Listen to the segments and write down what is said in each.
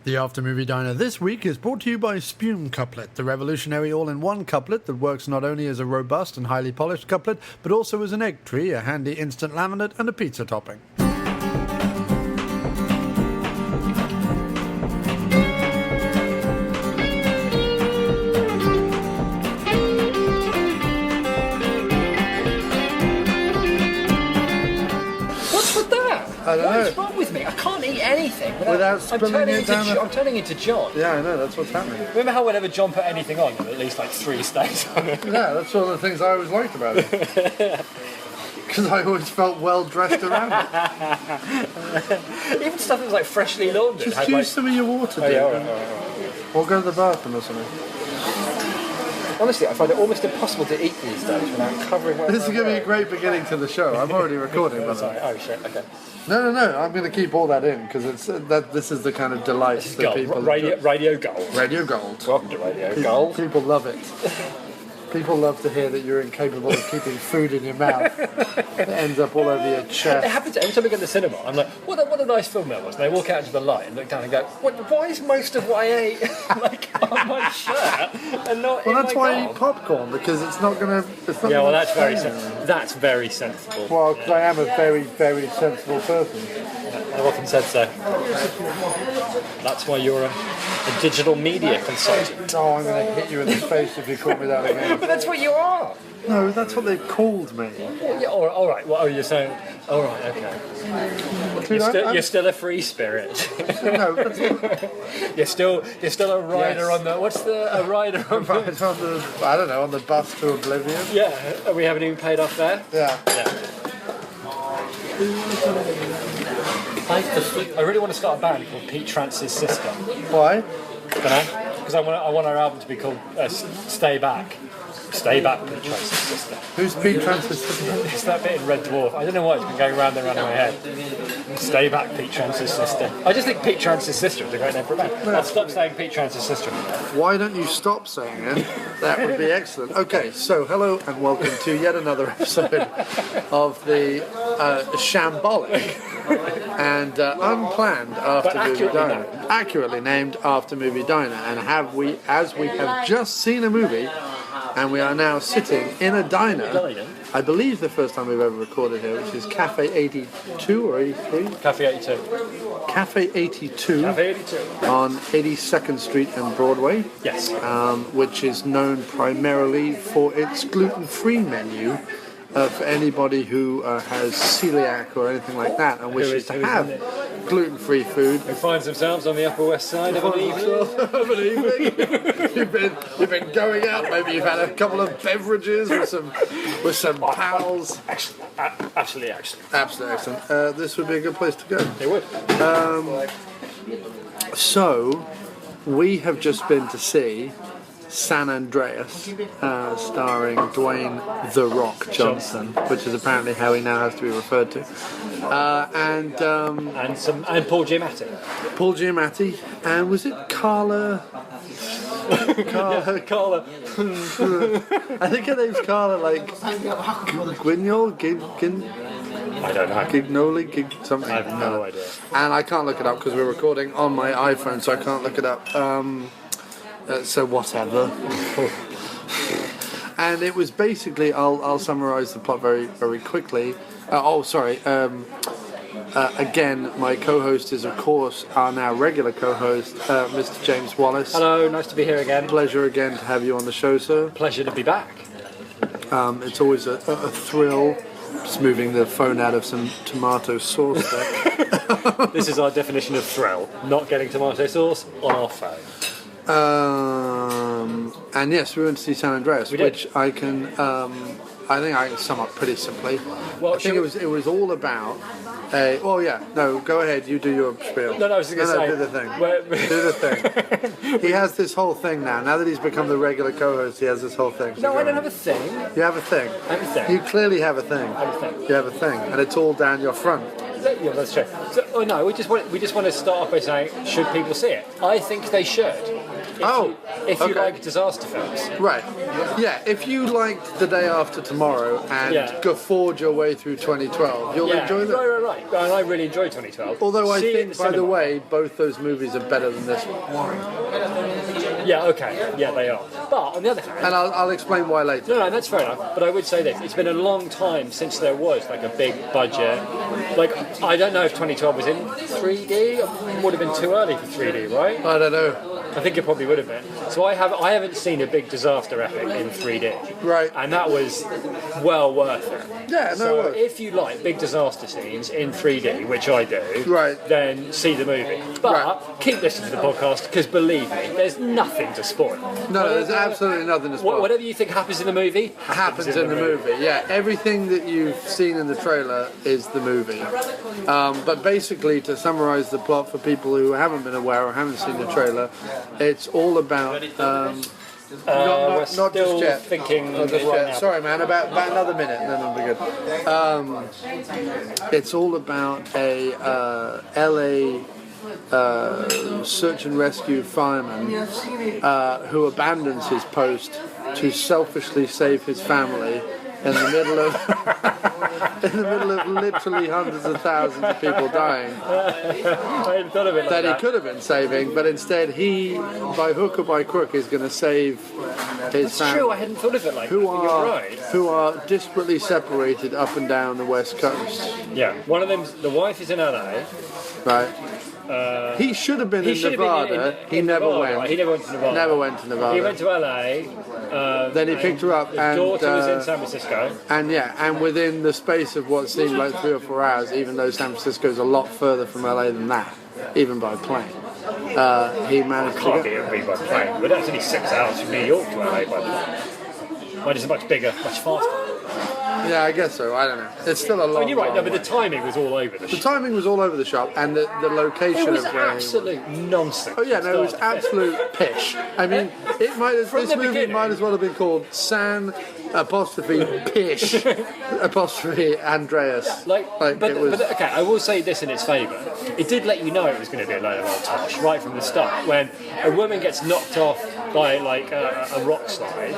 The After Movie Diner this week is brought to you by Spume Couplet, the revolutionary all-in-one couplet that works not only as a robust and highly polished couplet, but also as an egg tree, a handy instant laminate, and a pizza topping. I don't know. What's wrong with me? I can't eat anything without spilling it down. I'm turning into John. Yeah, I know, that's what's happening. Remember how whenever John put anything on, there were at least like 3 stains on it? Yeah, that's one of the things I always liked about it. Because I always felt well dressed around it. Even stuff that was like freshly laundered. Just use some of your water, dude. Yeah, all right. Or go to the bathroom or something. Honestly, I find it almost impossible to eat these days without covering. This is going to be a great beginning to the show. I'm already recording, by the way. Oh shit! Okay. No. I'm going to keep all that in because it's this is the kind of delight that people. Radio Gold. Radio Gold. Welcome to Radio Gold. People love it. People love to hear that you're incapable of keeping food in your mouth. It ends up all over your chest. It happens every time we go to the cinema. I'm like, what a nice film that was. And they walk out into the light and look down and go, why is most of what I ate like on my shirt and not in my that's why I gob? eat popcorn, because it's not going to... Yeah, well, that's very sensible. Well, because I am a very, very sensible person. I've often said so. That's why you're a digital media consultant. Oh, I'm going to hit you in the face if you call me that again. But that's what you are. No, that's what they've called me. Well, yeah, all right. Well, you're saying... All right, okay. You're still a free spirit. No, that's not... You're still a rider on the... What's a rider on the... I don't know, on the bus to oblivion. Yeah, we haven't even paid off there? Yeah. I really want to start a band called Pete Trance's Sister. Why? Don't know. Because I want our album to be called Stay Back. Stay Back, Pete Trance's Sister. Who's Pete Trance's sister? It's that bit in Red Dwarf. I don't know why it's been going round and round in my head. Stay Back, Pete Trance's Sister. I just think Pete Trance's Sister is a great name for a band. I'll stop saying Pete Trance's Sister. Why don't you stop saying it? That would be excellent. Okay, so hello and welcome to yet another episode of the Shambolic and unplanned After Movie Diner. Accurately named After Movie Diner. And as we have just seen a movie, and we are now sitting in a diner. I believe the first time we've ever recorded here, which is Cafe 82 or 83? Cafe 82. Cafe 82. Cafe 82. On 82nd Street and Broadway. Yes. Which is known primarily for its gluten-free menu. For anybody who has celiac or anything like that and wishes to have gluten-free food. Who finds themselves on the Upper West Side of an evening. You've been going out, maybe you've had a couple of beverages with some pals. Absolutely excellent. This would be a good place to go. It would. So, we have just been to see San Andreas, starring Dwayne The Rockâ Johnson, which is apparently how he now has to be referred to, and Paul Giamatti. Paul Giamatti, and was it Carla? Carla. I think her name's Carla, like Guignol, I don't know. Gignoli, something. I have no idea. And I can't look it up because we're recording on my iPhone, so I can't look it up. So whatever. And it was basically, I'll summarise the plot very, very quickly. Again, my co-host is, of course, our now regular co-host, Mr. James Wallace. Hello, nice to be here again. Pleasure again to have you on the show, sir. Pleasure to be back. It's always a thrill. Just moving the phone out of some tomato sauce there. This is our definition of thrill, not getting tomato sauce on our phone. And yes, we went to see San Andreas, which I think I can sum up pretty simply. Well, I think it was all about go ahead, you do your spiel. No, I was going to say... do the thing. Do the thing. He has this whole thing now. Now that he's become the regular co-host, he has this whole thing. No, I don't have a thing. You have a thing. I have a thing. You clearly have a thing. I have a thing. You have a thing, and it's all down your front. Yeah, that's true. We just want to start off by saying, should people see it? I think they should. if you like disaster films. Right. Yeah, if you liked The Day After Tomorrow and guffawed your way through 2012, you'll enjoy them. Right. And I really enjoyed 2012. Although I think, by the way, both those movies are better than this one. Why? Yeah, okay. Yeah, they are. But on the other hand... And I'll explain why later. No, that's fair enough. But I would say this. It's been a long time since there was, like, a big budget. Like, I don't know if 2012 was in 3D. It would have been too early for 3D, right? I don't know. I think it probably would have been. So I haven't seen a big disaster epic in 3D. Right. And that was well worth it. Yeah, so it was. if you like big disaster scenes in 3D, which I do, right, then see the movie. But keep listening to the podcast, because believe me, there's nothing to spoil. No, there's absolutely nothing to spoil. Whatever you think happens in the movie, happens in the movie. Yeah, everything that you've seen in the trailer is the movie. But basically, to summarise the plot for people who haven't been aware or haven't seen the trailer, it's all about... not just yet. Thinking not just yet. Sorry, man. About another minute, and then it'll be good. It's all about a LA search and rescue fireman who abandons his post to selfishly save his family in the middle of literally hundreds of thousands of people dying that he could have been saving, but instead he, by hook or by crook, is going to save his family. True, I hadn't thought of it like that. You're right. Who are disparately separated up and down the west coast. Yeah, one of them, the wife is in LA. Right. He should have been in Nevada. He never went. Right? He never went to Nevada. Never went to Nevada. He went to LA. Then he picked her up, his and daughter was in San Francisco. And within the space of what seemed like 3 or 4 hours, even though San Francisco is a lot further from LA than that, even by plane, he managed to be by plane. But that's only 6 hours from New York to LA by plane. Mine is much bigger, much faster. Yeah, I guess so. I don't know. It's still a long. I mean, you're right. No, but the timing was all over the shop. The timing was all over the shop, and the location it was of where absolute nonsense. Oh yeah, no, it was absolute pish. I mean, this movie might as well have been called San Pish Andreas. Okay, I will say this in its favour. It did let you know it was going to be a load of old tosh right from the start. When a woman gets knocked off by like a rock slide.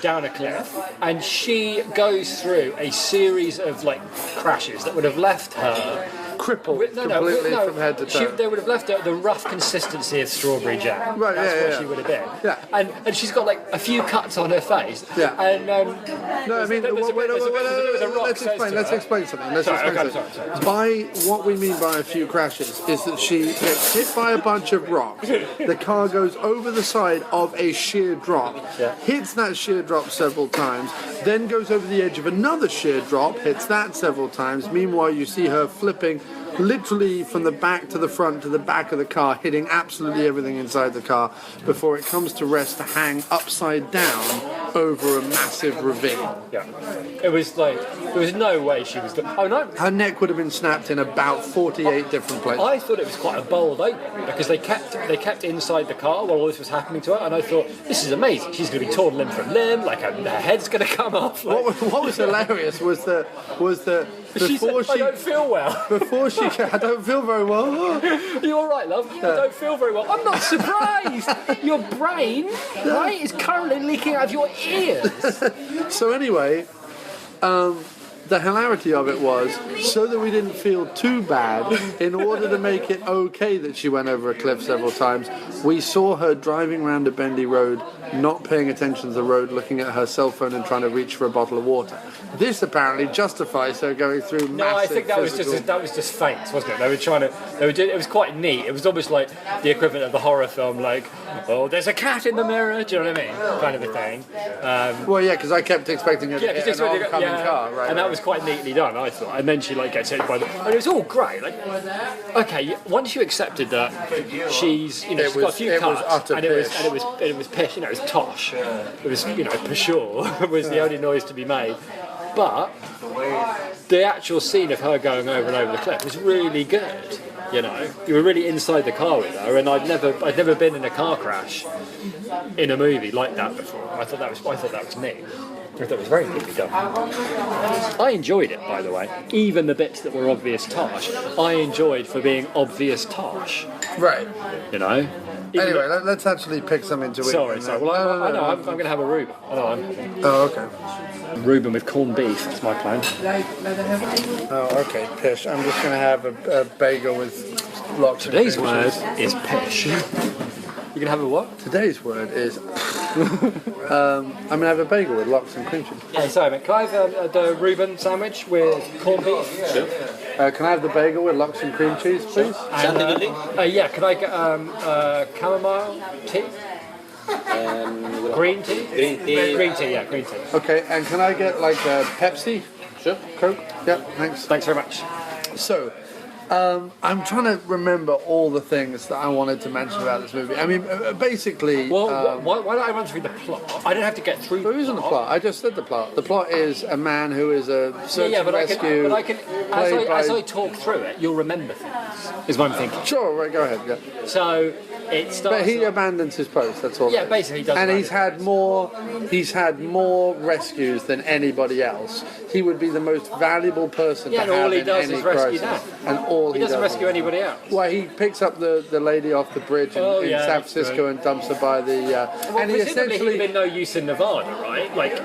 Down a cliff, and she goes through a series of like crashes that would have left her crippled completely from head to toe. They would have left her the rough consistency of strawberry jam. Right, That's what she would have been. Yeah. And she's got like a few cuts on her face. Yeah. And no, I mean, let's explain something. Sorry. By what we mean by a few crashes is that she gets hit by a bunch of rocks. The car goes over the side of a sheer drop, hits that sheer drop several times, then goes over the edge of another sheer drop, hits that several times. Meanwhile, you see her flipping literally from the back to the front to the back of the car, hitting absolutely everything inside the car before it comes to rest to hang upside down over a massive ravine. Yeah. It was like, there was no way she was... Her neck would have been snapped in about 48 different places. I thought it was quite a bold opening because they kept inside the car while all this was happening to her, and I thought, this is amazing. She's going to be torn limb from limb, like her head's going to come off. Like... What was hilarious was that before she... I don't feel well. Before she... I don't feel very well. You all right, love? I don't feel very well. I'm not surprised. Your brain, right, is currently leaking out of your ears. So anyway, the hilarity of it was, so that we didn't feel too bad, in order to make it okay that she went over a cliff several times, we saw her driving around a bendy road, not paying attention to the road, looking at her cell phone and trying to reach for a bottle of water. This apparently justifies her going through massive. No, I think that was just feints, wasn't it? It was quite neat. It was almost like the equivalent of the horror film, like, oh, there's a cat in the mirror. Do you know what I mean? Kind of a thing. Well, yeah, because I kept expecting an oncoming car, right? And that was quite neatly done, I thought. And then she like gets hit by and it was all great. Like, okay, once you accepted that she's got a few cuts, and it was pish, it was tosh, it was pshaw was the only noise to be made. But the actual scene of her going over and over the cliff was really good. You were really inside the car with her, and I'd never been in a car crash in a movie like that before. I thought that was neat. I thought it was very goodly done. I enjoyed it, by the way. Even the bits that were obvious tosh, I enjoyed for being obvious tosh. Right. You know? Anyway, let's actually pick something to eat. Sorry. Well, I know, I'm going to have a Reuben. Oh, okay. Reuben with corned beef, that's my plan. Oh, okay, pish. I'm just going to have a bagel with lox and cream cheese. Today's word is pish. You're going to have a what? Today's word is... I'm going to have a bagel with lox and cream cheese. Hey, sorry, mate. Can I have the Reuben sandwich with corned beef? Sure. Can I have the bagel with lox and cream cheese, please? And, yeah, can I get chamomile tea? Green tea? Green tea, yeah, green tea. Okay, and can I get like a Pepsi? Sure. Coke? Yeah, thanks. Thanks very much. So, I'm trying to remember all the things that I wanted to mention about this movie. I mean, basically... Well, why don't I run through the plot? I don't have to get through There isn't a plot. I just said the plot. The plot is a man who is a search and rescue... As I talk through it, you'll remember things, is what I'm thinking. Sure, right, go ahead, yeah. So, it starts... But he abandons his post, that's all. Yeah, basically he does. And he's had more rescues than anybody else. He would be the most valuable person to and have all he in does any is rescue crisis. that. And all He doesn't rescue anybody else. Well, he picks up the lady off the bridge in San Francisco and dumps her by the... Well, and he essentially... he'd been no use in Nevada, right? Like,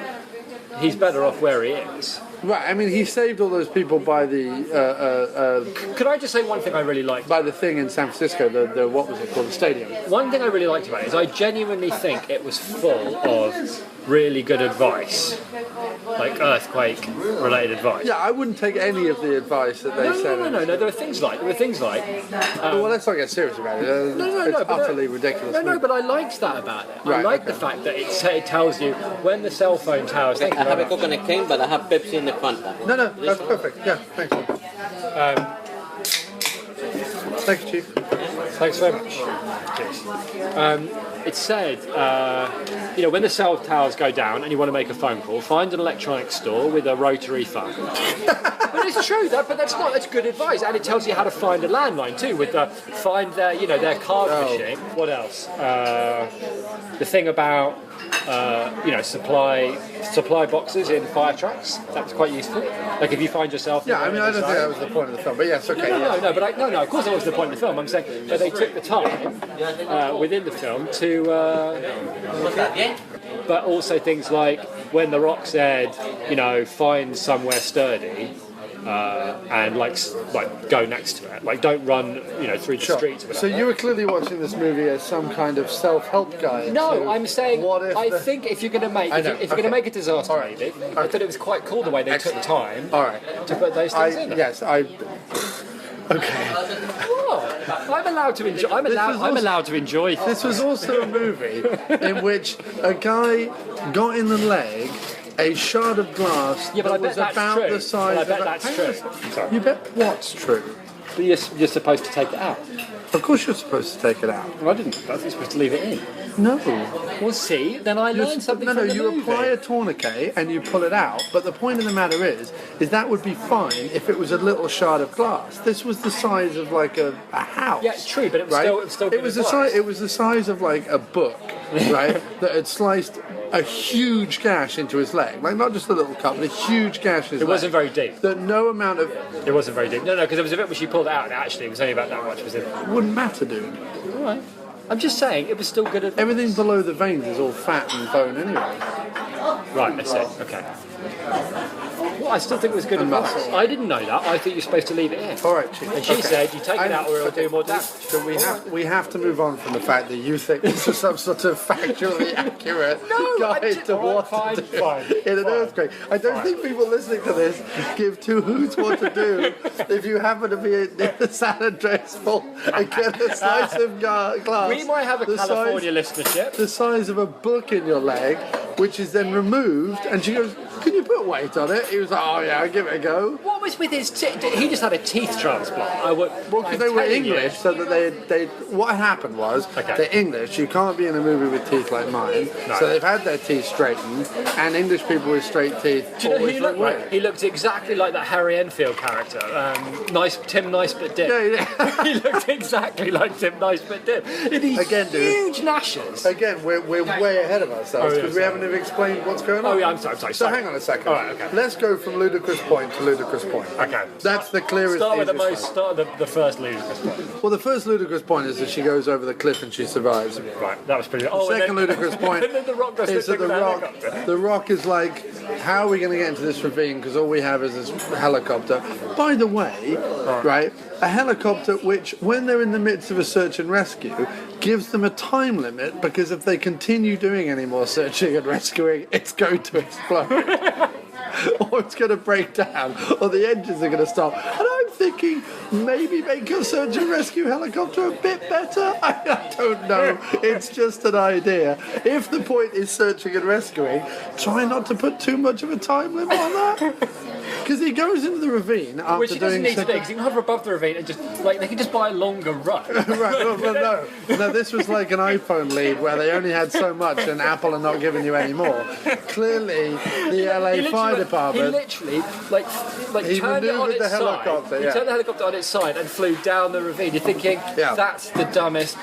he's better off where he is. Right, I mean, he saved all those people by the... Could I just say one thing I really liked? by the thing in San Francisco, the what was it called, the stadium. One thing I really liked about it is I genuinely think it was full of really good advice. Like earthquake-related advice. Yeah, I wouldn't take any of the advice that they said. No. There were things like. Well, let's not get serious about it. It's utterly ridiculous. No, but I liked that about it. Right, I liked the fact that it tells you when the cell phone towers. I have a coconut cane, but I have Pepsi in the Fanta. No, that's perfect. Yeah, thanks. Thanks, Chief. Thanks very much. Cheers. It said, when the cell towers go down and you want to make a phone call, find an electronics store with a rotary phone. But it's true, that's good advice, and it tells you how to find a landline too. With find their card machine. What else? The thing about supply boxes in fire trucks. That's quite useful. Like if you find yourself. Yeah, I mean, I don't think that was the point of the film, but yes, okay. No. Of course, that was the point of the film. I'm saying, but they took the time within the film to. But also things like when The Rock said, find somewhere sturdy. And go next to it. Like don't run, through the streets. So you were clearly watching this movie as some kind of self-help guide. No, I'm saying I think if you're going to make if you're going to make a disaster movie, I thought it was quite cool the way they took time. All right. To put those things in. Yes, Okay. What? I'm allowed to enjoy. I'm allowed to enjoy. This was also a movie in which a guy got in the leg a shard of glass that was about the size of... I bet that's true. Sorry. You bet what's true? But you're supposed to take it out. Of course you're supposed to take it out. Well, I didn't. I thought you were supposed to leave it in. No. Well, see, then I learned something from the movie. You apply a tourniquet and you pull it out, but the point of the matter is that would be fine if it was a little shard of glass. This was the size of like a house. Yeah, true, but it was still good advice. It was the size of like a book, right, that had sliced a huge gash into his leg. Like, not just a little cut, but a huge gash in his leg. It wasn't very deep. That no amount of... It wasn't very deep. No, because there was a bit where she pulled it out, and actually it was only about that much. Was it? It wouldn't matter, dude. All right. I'm just saying, it was still good advice. Everything below the veins is all fat and bone anyway. Right, I see. Okay. Well, I still think it was good advice. Muscle. I didn't know that. I thought you're supposed to leave it in. All right, Chief. And she said, you take it out or it'll do more damage. So we have to move on from the fact that you think this is some sort of factually accurate guide to what to do in an earthquake. I don't think people listening to this give two hoots what to do if you happen to be in the San Andreas fault and get a slice of glass. We might have a California listenership. The size of a book in your leg, which is then removed, and she goes, "Can you put weight on it?" He was like, Oh yeah, I'll give it a go. What was with his he just had a teeth transplant. Well, because they were English, so that they what happened was they're English. You can't be in a movie with teeth like mine, so they've had their teeth straightened, and English people with straight teeth. Do you know who he looked like? He looked exactly like that Harry Enfield character, Tim Nice but Dim. Yeah. He looked exactly like Tim Nice but Dim. Again, huge gnashes. Again, we're way ahead of ourselves because we haven't even explained what's going on. Oh yeah, I'm sorry. So hang on a second. All right, okay. Let's go from ludicrous point to ludicrous point. Okay. That's the clearest. Start with the first ludicrous point. Well, the first ludicrous point is that she goes over the cliff and she survives. Right, that was pretty. The second ludicrous point and then the Rock is that the Rock is like, how are we going to get into this ravine? Because all we have is this helicopter. By the way, right, a helicopter which, when they're in the midst of a search and rescue, gives them a time limit because if they continue doing any more searching and rescuing, it's going to explode. Or it's going to break down, or the engines are going to stop. And I'm thinking, maybe make your search and rescue helicopter a bit better? I don't know. It's just an idea. If the point is searching and rescuing, try not to put too much of a time limit on that. Because he goes into the ravine after which he doesn't doing need to do, because he can hover above the ravine and just, like, they can just buy a longer rope. Right, no, this was like an iPhone lead where they only had so much and Apple are not giving you any more. Clearly, the LA Fire Department... He literally, he turned it on its helicopter, side. He turned the helicopter on its side and flew down the ravine. You're thinking, that's the dumbest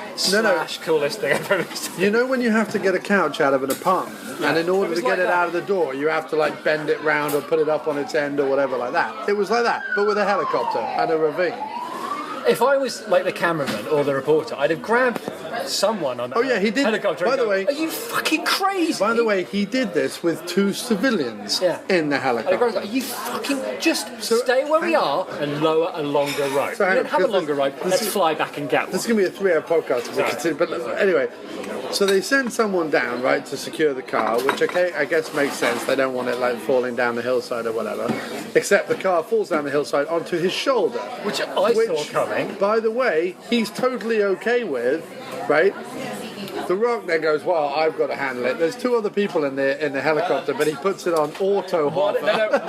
/ coolest thing I've ever seen. You know when you have to get a couch out of an apartment, and in order to get it out of the door, you have to like bend it round or put it up on its end or whatever like that. It was like that, but with a helicopter and a ravine. If I was like the cameraman or the reporter, I'd have grabbed someone on that he did. helicopter. By the way, are you fucking crazy? By the way, he did this with 2 civilians in the helicopter. Are you fucking stay where we are and lower a longer rope? So we don't have a longer rope. Let's fly back and get one. This is going to be a 3-hour podcast if we continue. But anyway, so they send someone down, right, to secure the car, which I guess makes sense. They don't want it like falling down the hillside or whatever. Except the car falls down the hillside onto his shoulder, which I saw coming. By the way, he's totally okay with, right? The Rock then goes, well, I've got to handle it. There's 2 other people in the helicopter, but he puts it on auto hover.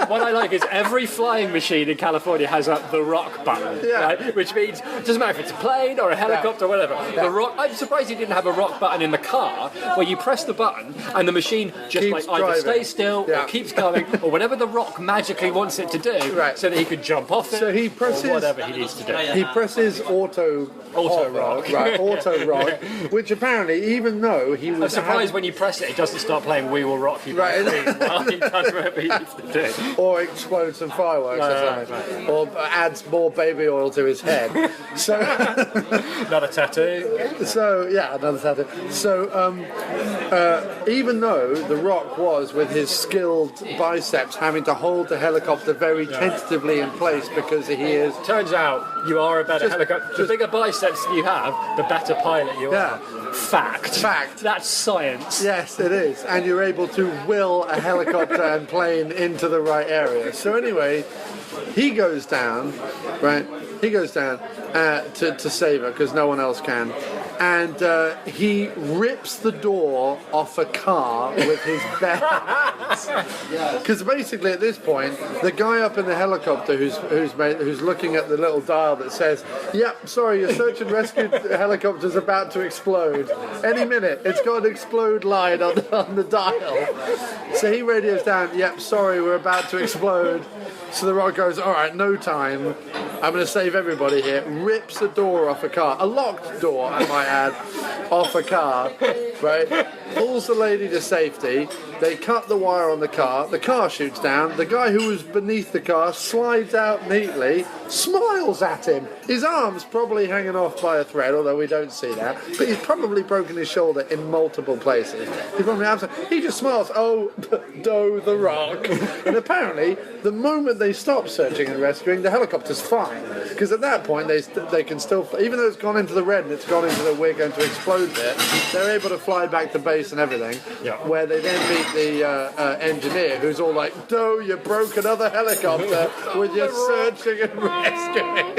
What I like is every flying machine in California has the Rock button, right? Which means it doesn't matter if it's a plane or a helicopter or whatever. The Rock. I'm surprised he didn't have a Rock button in the car where you press the button and the machine just keeps either stays still or keeps going or whatever the Rock magically wants it to do, so that he could jump off it. So he presses or whatever he needs to do. He presses auto rock, right? Auto rock, which apparently, even though he was... I'm surprised when you press it doesn't start playing We Will Rock You right. while he does whatever he needs to do. Or explodes some fireworks or something. Or adds more baby oil to his head. So another tattoo. So, another tattoo. So, even though The Rock was, with his skilled biceps, having to hold the helicopter very tentatively in place because he is... Turns out you are a better helicopter. The bigger biceps you have, the better pilot you are. Fact. That's science. Yes, it is. And you're able to will a helicopter and plane into the right area. So anyway, he goes down, right? He goes down to save her because no one else can. And he rips the door off a car with his bare hands. Because basically at this point, the guy up in the helicopter who's looking at the little dial that says, "Yep, sorry, your search and rescue helicopter's about to explode. Any minute, it's got an explode line on the dial." So he radios down, "Yep, sorry, we're about to explode." So the Rock goes, "All right, no time. I'm going to save everybody here." Rips a door off a car, a locked door, I might add, off a car, right? Pulls the lady to safety. They cut the wire on the car shoots down. The guy who was beneath the car slides out neatly, smiles at him. His arm's probably hanging off by a thread, although we don't see that. But he's probably broken his shoulder in multiple places. He just smiles, "Oh, The Rock." And apparently, the moment they stop searching and rescuing, the helicopter's fine. Because at that point, they can still, even though it's gone into the red and it's gone into the "we're going to explode" bit, they're able to fly back to base and everything. Where they then meet the engineer, who's all like, "No, you broke another helicopter with your searching and rescuing."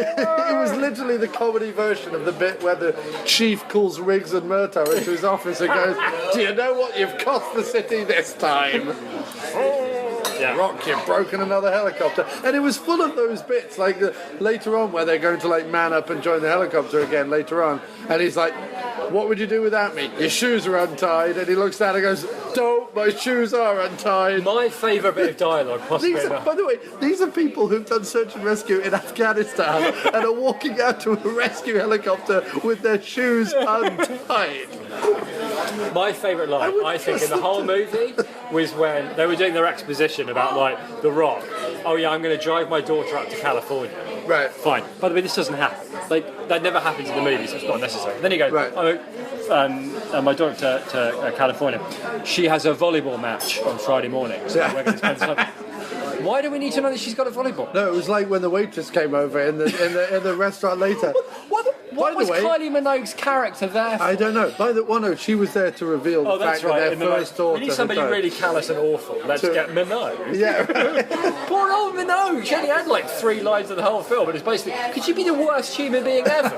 It was literally the comedy version of the bit where the chief calls Riggs and Murtaugh into his office and goes, "Do you know what you've cost the city this time?" Rock, you've broken another helicopter. And it was full of those bits, like later on where they're going to like man up and join the helicopter again later on. And he's like, what would you do without me? Your shoes are untied. And he looks down and goes, don't, my shoes are untied. My favourite bit of dialogue, possibly. By the way, these are people who've done search and rescue in Afghanistan and are walking out to a rescue helicopter with their shoes untied. My favourite line, I think, in the whole movie was when they were doing their exposition about, like, The Rock. Oh, yeah, I'm going to drive my daughter up to California. Right. Fine. By the way, this doesn't happen. Like, that never happens in the movie, so it's not necessary. Then he goes, right. My daughter to California. She has a volleyball match on Friday morning, so we're going to spend some time. Why do we need to know that she's got a volleyball? No, it was like when the waitress came over in the restaurant later. What was Kylie Minogue's character there for? I don't know. She was there to reveal the fact that their first daughter. We need somebody really callous and awful. Let's get Minogue. Yeah. Poor old Minogue. She only had like 3 lines of the whole film, but it's basically, could she be the worst human being ever?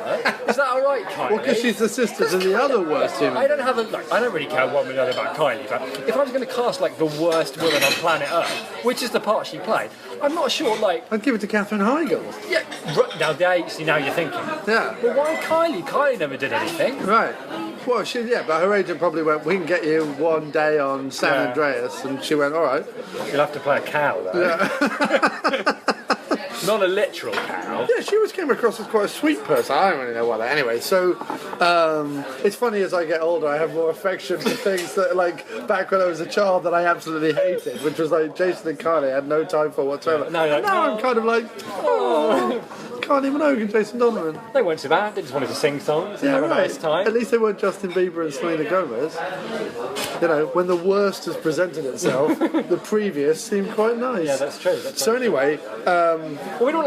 Is that all right, Kylie? Well, because she's the sister to the other worst human. I don't really care what we know about Kylie, but if I was going to cast like the worst woman on planet Earth, which is the part she played, I'm not sure. Like, I'd give it to Katherine Heigl. Yeah. Now you're thinking. Yeah. But why Kylie? Kylie never did anything. Right. Well, but her agent probably went, we can get you one day on San Andreas, and she went, all right. You'll have to play a cow, though. Yeah. Not a literal cow. Yeah, she always came across as quite a sweet person. I don't really know why that. Anyway, so it's funny as I get older, I have more affection for things that, like, back when I was a child that I absolutely hated, which was like Jason and Kylie I had no time for whatsoever. Now I'm kind of like, Kylie Minogue and Jason Donovan. They weren't so bad, they just wanted to sing songs and have a nice time. At least they weren't Justin Bieber and Selena Gomez. You know, when the worst has presented itself, the previous seemed quite nice. Yeah, that's true. Anyway... well, we don't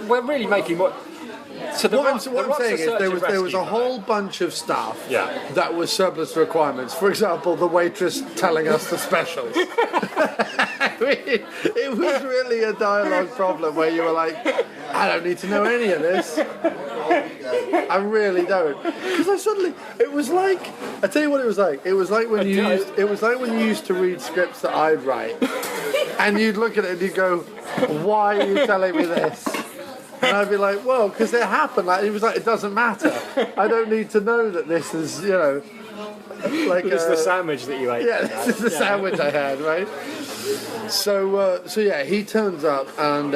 we're really making what... So what I'm saying is there was a whole bunch of stuff that was surplus requirements. For example, the waitress telling us the specials. I mean, it was really a dialogue problem where you were like, I don't need to know any of this. I really don't. Because it was like, I tell you what it was like. It was like when you used to read scripts that I'd write, and you'd look at it and you'd go, why are you telling me this? And I'd be like, well, because it happened. Like, it was like, it doesn't matter. I don't need to know that this is, like... This is the sandwich that you ate. Yeah, this is the sandwich I had, right? So he turns up and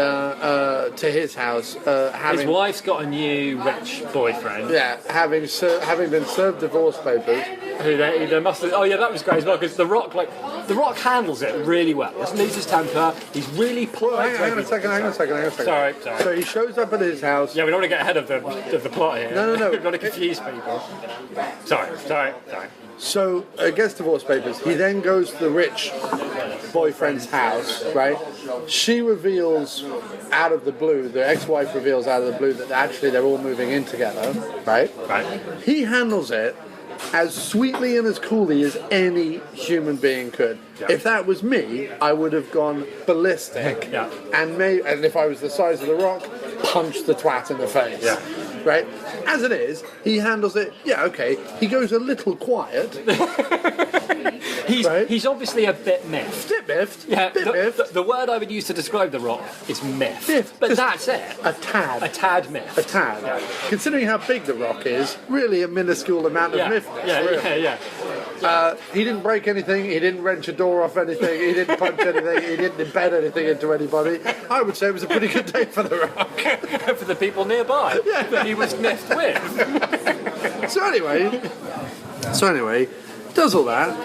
to his house. His wife's got a new rich boyfriend. Yeah, having been served divorce papers. They must have, that was great as well, because The Rock handles it really well. He doesn't lose his temper. He's really polite. Hang on a second. Sorry. So he shows up at his house. Yeah, we don't want to get ahead of the plot here. No. We've got to confuse people. Sorry. So, gets divorce papers. He then goes to the rich boyfriend's house, right? She reveals out of the blue, the ex-wife reveals out of the blue that actually they're all moving in together, right? Right. He handles it as sweetly and as coolly as any human being could. Yeah. If that was me, I would have gone ballistic. Yeah. And if I was the size of The Rock, punch the twat in the face. Yeah. Right? As it is, he handles it, okay, he goes a little quiet. He's obviously a bit miffed. Bit miffed. Yeah, the word I would use to describe The Rock is miffed. But that's it. A tad. A tad miffed. A tad. Yeah. Considering how big The Rock is, really a minuscule amount of miffness. Yeah. He didn't break anything, he didn't wrench a door off anything, he didn't punch anything, he didn't embed anything into anybody. I would say it was a pretty good day for The Rock. For the people nearby that he was miffed with. So anyway, does all that,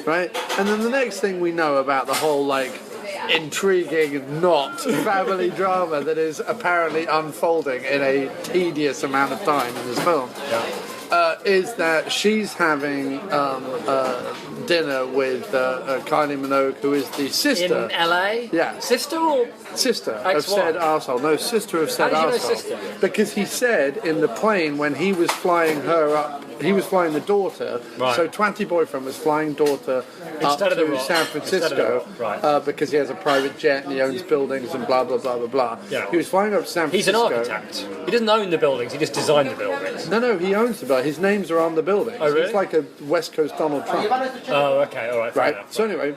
right? And then the next thing we know about the whole, like, intriguing, not family drama that is apparently unfolding in a tedious amount of time in this film, is that she's having dinner with Kylie Minogue, who is the sister. In LA? Yeah. Sister or? Sister of Ex-wife? said arsehole. No, sister of said How did you know arsehole. sister? Because he said in the plane when he was flying her up he was flying the daughter. Right. So Twatty Boyfriend was flying daughter Instead up of the to Rock. San Francisco because he has a private jet and he owns buildings and blah blah blah blah blah. Yeah. He was flying up to San He's an Francisco. architect. He doesn't own the buildings, he just designed the buildings. No, he owns the building. His names are on the buildings. Oh, really? He's like a West Coast Donald Trump. Oh, okay, alright, fair Right. enough. So anyway,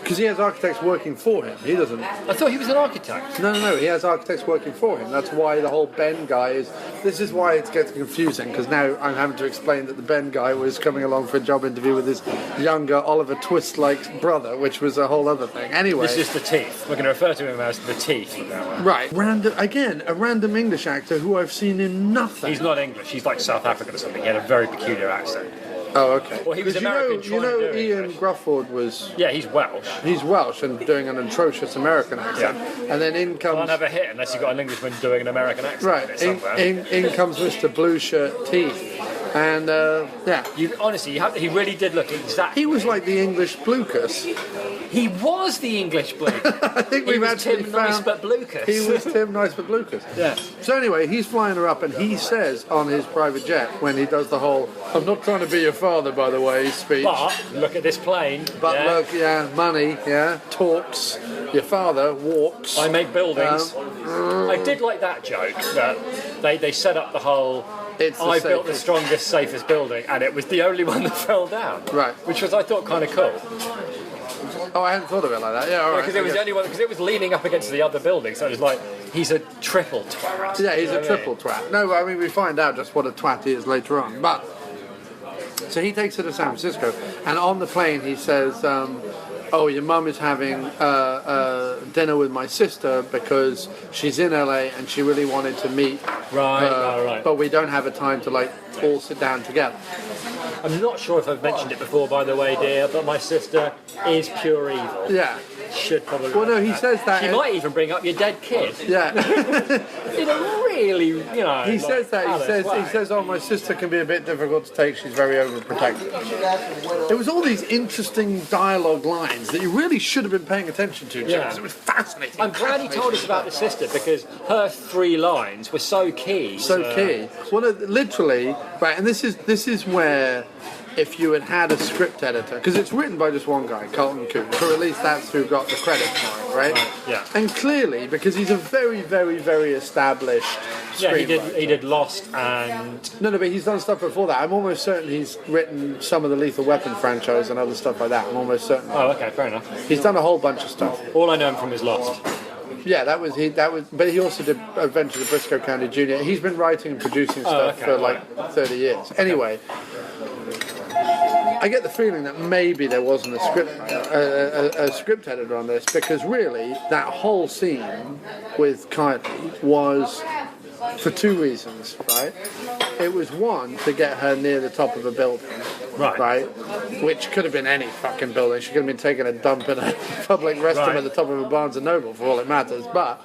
because he has architects working for him. He doesn't. I thought he was an architect. No. He has architects working for him. That's why the whole Ben guy is. This is why it gets confusing because now I'm having to explain that the Ben guy was coming along for a job interview with his younger Oliver Twist-like brother, which was a whole other thing. Anyway, This is the teeth. We're going to refer to him as the teeth. right. A random English actor who I've seen in nothing. He's not English, he's like South African or something. He had a very peculiar accent. Oh, okay. Well, he was 'Cause American You know, trying to do Ian English. Grufford was. Yeah, he's Welsh. He's Welsh and doing an atrocious American accent, and then in comes. Can't have a hit unless you've got an Englishman doing an American accent. Right, in comes Mr. Blue Shirt Teeth, and yeah, Honestly, he really did look exactly. he was like the English Blucas. He was the English Blue. I think He we've was actually Tim found Nice but Blucas. he was Tim Nice but Blucas. Yeah. So anyway, he's flying her up, and he says on his private jet when he does the whole "I'm not trying to be your father, by the way" speech. But look at this plane. But yeah. look, yeah, money, yeah, talks. Your father walks. I make buildings. I did like that joke that they set up the whole. It's the I built the safest. strongest, safest building, and it was the only one that fell down. Right. Which was, I thought, kind of cool. Oh, I hadn't thought of it like that. Yeah, all right. Because it was the only one. Because it was leaning up against the other building, so it was like he's a triple twat. Yeah, he's You know a what I triple mean? twat. No, I mean we find out just what a twat is later on. But so he takes her to San Francisco, and on the plane he says, "Oh, your mum is having dinner with my sister because she's in LA and she really wanted to meet. Right. But we don't have a time to like all sit down together." I'm not sure if I've mentioned it before, by the way, dear, but my sister is pure evil. Yeah. Should probably. Well, no, he says that. She might even bring up your dead kid. Yeah. In a really, you know. He says that. He Alice says, "Oh, my sister can be a bit difficult to take. She's very overprotective." There was all these interesting dialogue lines that you really should have been paying attention to, Yeah. because it was fascinating. I'm glad he told us about the sister because her 3 lines were so key. So key. Well, no, literally, right, and this is where. If you had a script editor, because it's written by just one guy, Carlton Cooper, or at least that's who got the credit for it, right? Yeah. And clearly, because he's a very, very, very established Yeah, screenwriter. he did Lost and No, but he's done stuff before that. I'm almost certain he's written some of the Lethal Weapon franchise and other stuff like that. I'm almost certain. oh, okay, fair enough. He's done a whole bunch of stuff. All I know him from is Lost. Yeah, that was. But he also did Adventures of Briscoe County Jr. He's been writing and producing stuff okay, for like 30 years. Anyway. I get the feeling that maybe there wasn't a script editor on this, because really that whole scene with Kylie was for 2 reasons, right? It was one, to get her near the top of a building, right? Which could have been any fucking building. She could have been taking a dump in a public restroom at the top of a Barnes & Noble for all it matters, but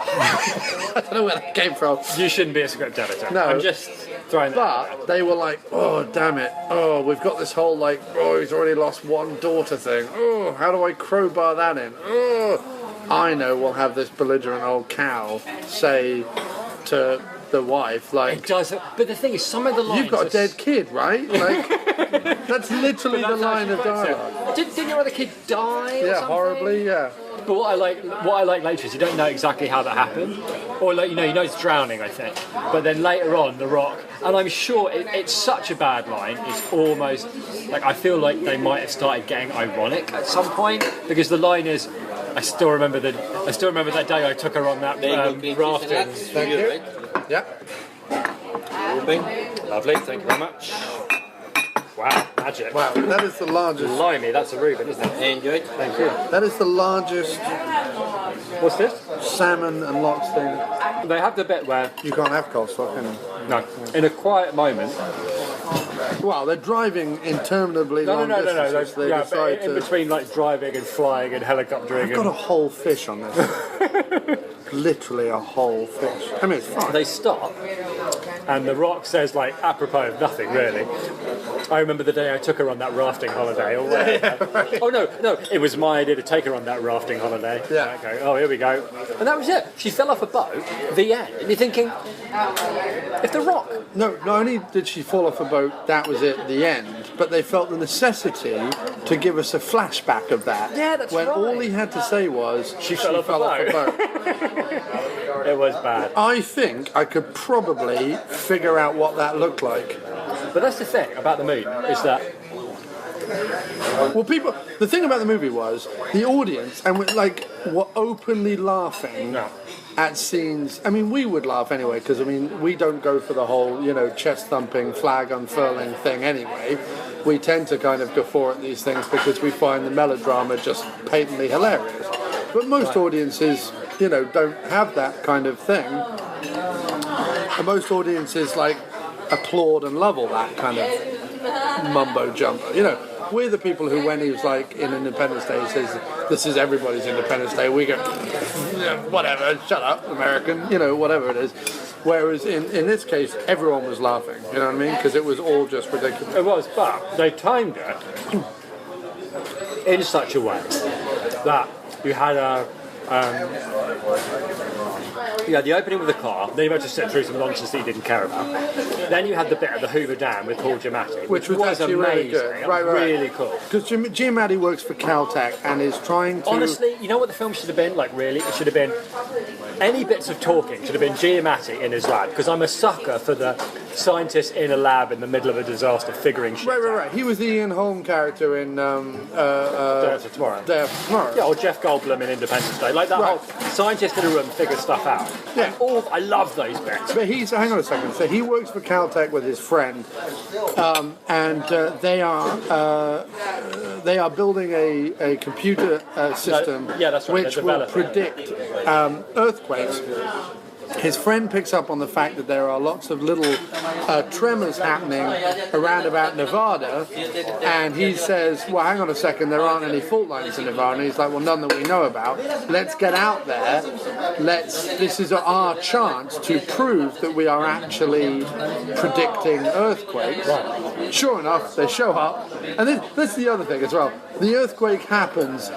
I don't know where that came from. You shouldn't be a script editor. No. I'm just throwing that out there. But they were like, "Oh, damn it. Oh, we've got this whole, like, oh, he's already lost one daughter thing. Oh, how do I crowbar that in? Oh, I know we'll have this belligerent old cow say to the wife, like, It does, but the thing is, some of the lines. you've got a are dead kid, right?" Like, that's literally the That's how line she of puts it. dialogue. Didn't your other kid die? Or Yeah, something? horribly, yeah. But what I like later is you don't know exactly how that happened, or like you know it's drowning, I think. But then later on, The Rock, and I'm sure it's such a bad line. It's almost like I feel like they might have started getting ironic at some point, because the line is, I still remember that day I took her on that rafting. Thank you. Yeah. Lovely, thank you very much. Wow, magic. Wow, that is the largest. Blimey, that's a Reuben, isn't it? Enjoy it. Thank you. That is the largest What's this? salmon and lox thing. They have the bit where You can't have coleslaw, can you? no, in a quiet moment. Well, they're driving interminably long No. distances. They Yeah, decide but in to. between like driving and flying and helicoptering, I've got a whole fish on this. Literally a whole fish. I mean, it's fine. they stop, and The Rock says like apropos of nothing really. I remember the day I took her on that rafting holiday. Or right. Oh no, it was my idea to take her on that rafting holiday. Yeah. Okay. Oh, here we go. And that was it. She fell off a boat. The end. And you're thinking, if The Rock. No, not only did she fall off a boat, that was it, the end, but they felt the necessity to give us a flashback of that. Yeah, that's when right. all he had to say was, She fell off a boat. It was bad. I think I could probably figure out what that looked like. But that's the thing about the movie, is that Well, the thing about the movie was the audience, and were openly laughing at scenes. I mean, we would laugh anyway, because we don't go for the whole, chest thumping, flag unfurling thing anyway. We tend to kind of guffaw at these things because we find the melodrama just patently hilarious. But most audiences, don't have that kind of thing. And most audiences applaud and love all that kind of mumbo jumbo. We're the people who, when he was in Independence Day, he says, "This is everybody's Independence Day," we go, "Whatever, shut up, American," whatever it is. Whereas in this case, everyone was laughing, you know what I mean? Because it was all just ridiculous. It was, but they timed it in such a way that you had the opening with the car, then you had to sit through some nonsense that you didn't care about. Then you had the bit of the Hoover Dam with Paul Giamatti, which was actually amazing. really good. Right. Really cool. Because Giamatti works for Caltech and is trying to... Honestly, you know what the film should have been? Really? It should have been... Any bits of talking should have been Giamatti in his lab, because I'm a sucker for the scientist in a lab in the middle of a disaster figuring shit out. Right. He was the Ian Holm character in... Day After Tomorrow. Day After Tomorrow. Yeah, or Jeff Goldblum in Independence Day. Like that whole scientist in a room figures stuff out. Yeah. I love those bits. But hang on a second. So he works for Caltech with his friend, and they are building a computer system that's right, which will predict earthquakes. His friend picks up on the fact that there are lots of little tremors happening around about Nevada, and he says, "Well, hang on a second, there aren't any fault lines in Nevada." And he's like, "Well, none that we know about. Let's get out there. This is our chance to prove that we are actually predicting earthquakes." Right. Sure enough, they show up, and that's the other thing as well. The earthquake happens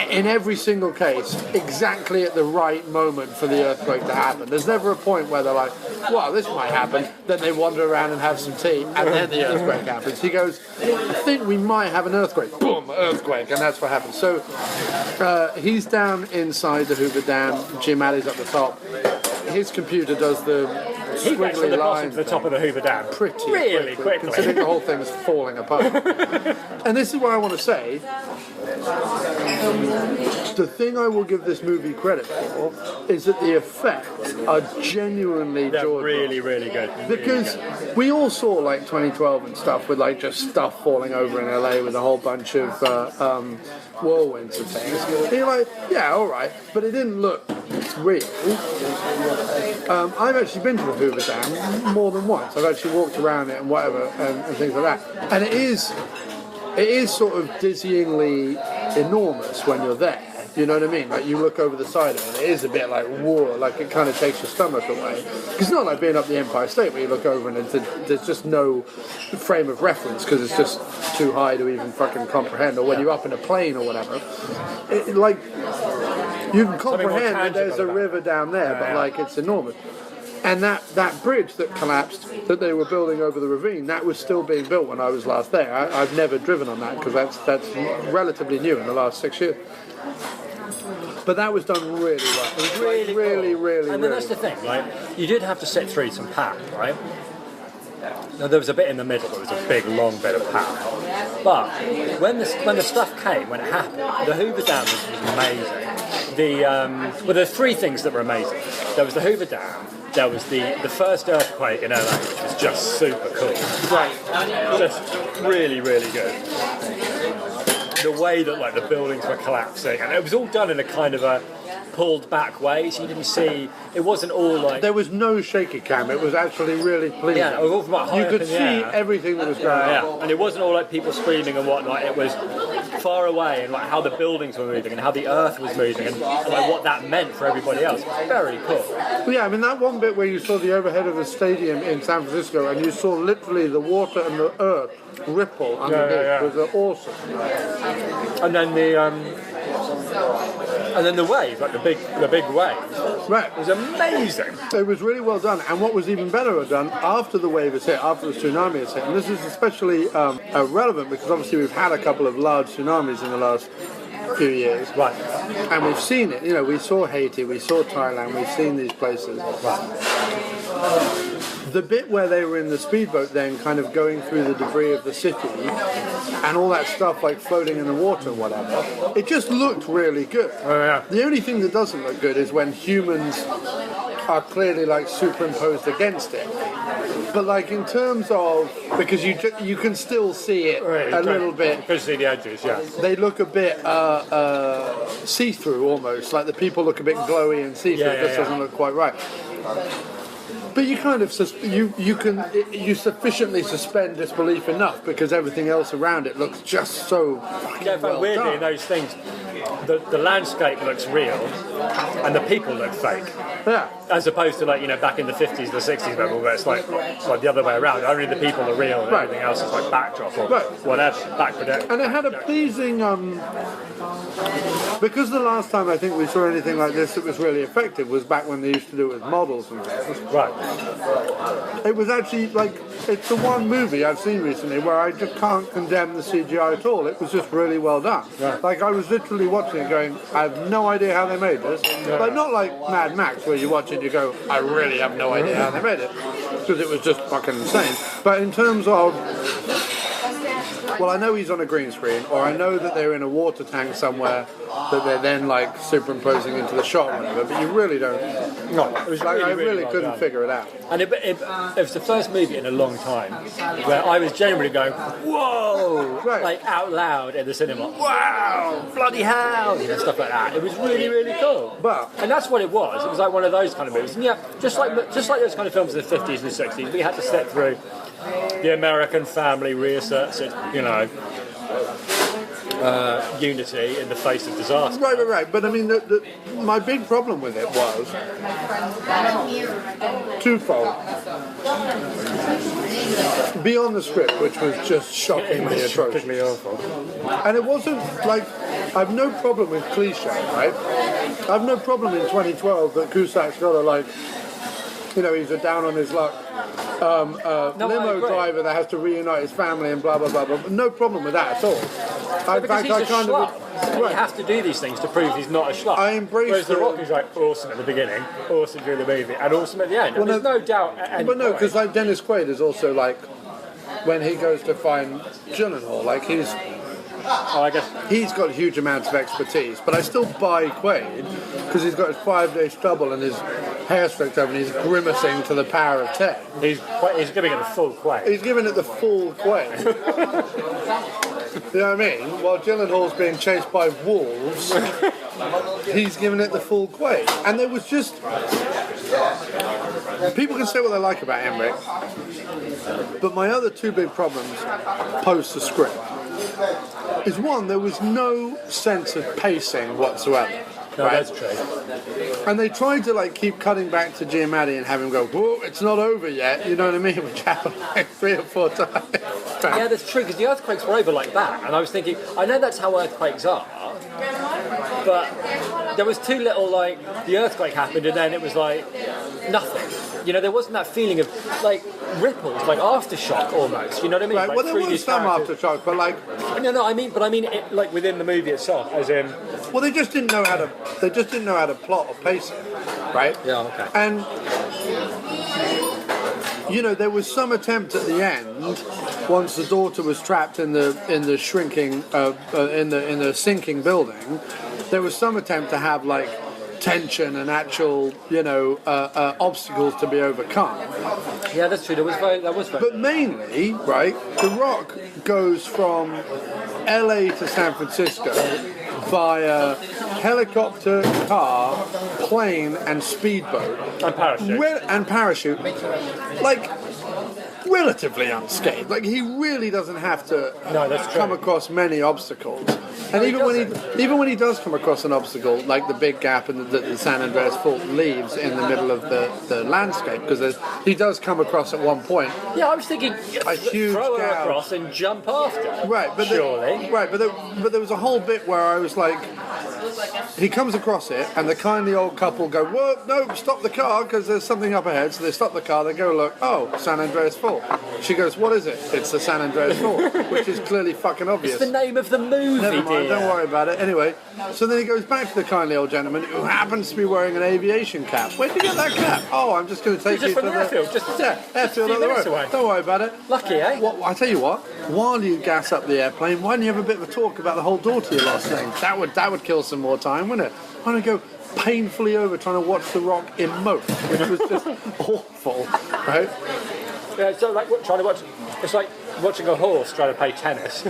in every single case exactly at the right moment for the earthquake to happen. There's never a point where they're like, "Well, this might happen." Then they wander around and have some tea, and then the earthquake happens. He goes, "I think we might have an earthquake." Boom, earthquake, and that's what happens. So he's down inside the Hoover Dam. Giamatti's at the top. His computer does the he gets from the bottom to the top of the Hoover Dam really quickly. Considering the whole thing's falling apart. And this is what I want to say. The thing I will give this movie credit for is that the effects are genuinely jaw-dropping. Really, really good. Because we all saw 2012 and stuff with just stuff falling over in LA with a whole bunch of whirlwinds and things. And you're like, yeah, all right, but it didn't look real. I've actually been to the Hoover Dam more than once. I've actually walked around it and whatever and things like that. And it is sort of dizzyingly enormous when you're there. You know what I mean? You look over the side of it, it is a bit like, whoa, it kind of takes your stomach away. It's not like being up the Empire State where you look over and there's just no frame of reference because it's just too high to even fucking comprehend, or when you're up in a plane or whatever. You can comprehend that there's a river down there, but it's enormous. And that bridge that collapsed, that they were building over the ravine, that was still being built when I was last there. I've never driven on that because that's relatively new in the last 6 years. But that was done really well. It was really And then that's the thing, you did have to sit through some pack, right? Now, there was a bit in the middle, there was a big long bit of pack. But when the stuff came, when it happened, the Hoover Dam was amazing. There were three things that were amazing. There was the Hoover Dam, there was the first earthquake in LA, which was just super cool. Right. Just really, really good. The way that the buildings were collapsing, and it was all done in a kind of a pulled back way, so you didn't see. It wasn't all like. There was no shaky cam. It was actually really pleasing. Yeah, it was all from high you up could in the see air. everything that was going on. Yeah, and it wasn't all like people screaming and whatnot. It was far away and like how the buildings were moving and how the earth was moving and like what that meant for everybody else. Very cool. Well, yeah, I mean that one bit where you saw the overhead of the stadium in San Francisco and you saw literally the water and the earth ripple underneath was awesome. And then the wave, like the big wave, right, was amazing. It was really well done, and what was even better done after the wave has hit, after the tsunami has hit, and this is especially relevant because obviously we've had a couple of large tsunamis in the last few years, right? And we've seen it. You know, we saw Haiti, we saw Thailand, we've seen these places. Right. The bit where they were in the speedboat then kind of going through the debris of the city and all that stuff like floating in the water and whatever, it just looked really good. Oh, yeah. The only thing that doesn't look good is when humans are clearly like superimposed against it. But like in terms of, because you can still see it a little bit. You can see the edges, yeah. They look a bit see-through almost, like the people look a bit glowy and see-through. It just doesn't look quite right. But you kind of you sufficiently suspend disbelief enough because everything else around it looks just so fucking well weirdly done. In those things, the landscape looks real and the people look fake. Yeah. As opposed to like back in the 50s, the 60s level where it's like the other way around. Only the people are real and everything else is like backdrop or whatever, backproject. And it had a pleasing because the last time I think we saw anything like this that was really effective was back when they used to do it with models and things. Right. It was actually like, it's the one movie I've seen recently where I just can't condemn the CGI at all. It was just really well done. Right. Like I was literally watching it going, I have no idea how they made this. Like not like Mad Max where you watch it and you go, I really have no idea how they made it. Because it was just fucking insane. But in terms of, well, I know he's on a green screen, or I know that they're in a water tank somewhere that they're then like superimposing into the shot or whatever, but you really don't. No, it was like, really, I really well couldn't done. figure it out. And it was the first movie in a long time where I was genuinely going, whoa, like out loud in the cinema, wow, bloody hell, stuff like that. It was really, really cool. And that's what it was. It was like one of those kind of movies. And yeah, just like those kind of films in the 50s and the 60s, we had to step through the American family reasserts it, unity in the face of disaster. Right. But I mean, my big problem with it was twofold. Beyond the script, which was just shockingly atrocious. And it wasn't like, I've no problem with cliche, right? I've no problem in 2012 that Cusack's got to like, he's a down on his luck limo driver that has to reunite his family and blah blah blah blah. No problem with that at all. In fact, he's a schlub. He has to do these things to prove he's not a schlub. I embrace. Whereas The Rock is like awesome at the beginning, awesome during the movie, and awesome at the end. Well, there's no doubt. But no, because like Dennis Quaid is also like when he goes to find Gyllenhaal, like he's. Oh, I guess he's got huge amounts of expertise, but I still buy Quaid because he's got his 5-day stubble and his hair slicked over and he's grimacing to the power of 10. He's giving it the full Quaid. He's giving it the full Quaid. You know what I mean? While Gyllenhaal's being chased by wolves, he's giving it the full Quaid. And there was just... People can say what they like about Emmerich, but my other two big problems post the script is one, there was no sense of pacing whatsoever. No, right? that's true. And they tried to like keep cutting back to Giamatti and have him go, whoa, it's not over yet, you know what I mean? Which happened like 3 or 4 times. Yeah, that's true, because the earthquakes were over like that, and I was thinking, I know that's how earthquakes are, but there was too little, like, the earthquake happened and then it was like nothing. There wasn't that feeling of like ripples, like aftershock almost. You know what I mean? Right. Like, well, there was some aftershock, but like no, I mean it, like within the movie itself, as in. Well, they just didn't know how to. They just didn't know how to plot or pace it, right? Yeah. Okay. And there was some attempt at the end, once the daughter was trapped in the shrinking in the sinking building. There was some attempt to have like tension and actual, obstacles to be overcome. Yeah, that's true. That was very. But mainly, right, The Rock goes from LA to San Francisco via helicopter, car, plane, and speedboat. And parachute. Like, relatively unscathed. Like, he really doesn't have to come across many obstacles. And even when he does come across an obstacle, like the big gap in the San Andreas Fault leaves in the middle of the landscape, because he does come across at one point. Yeah, I was thinking, a huge throw her gap across and jump after. Right, but surely. But there was a whole bit where I was like, he comes across it, and the kindly old couple go, "Whoa, no, stop the car, because there's something up ahead." So they stop the car, they go look, "Oh, San Andreas Fault." She goes, "What is it?" "It's the San Andreas Fault," which is clearly fucking obvious. It's the name of the movie, Never mind, dear. don't worry about it. Anyway, so then he goes back to the kindly old gentleman, who happens to be wearing an aviation cap. "Where'd you get that cap?" "Oh, I'm just going to take you from to the airfield, airfield a on few the minutes road. away. Don't worry about it." Lucky, eh? I tell you what, while you gas up the airplane, why don't you have a bit of a talk about the whole daughter you lost thing? That would kill some more time, wouldn't it? Why don't you go painfully over trying to watch The Rock emote, which was just awful, right? Yeah, so like trying to watch. It's like watching a horse trying to play tennis.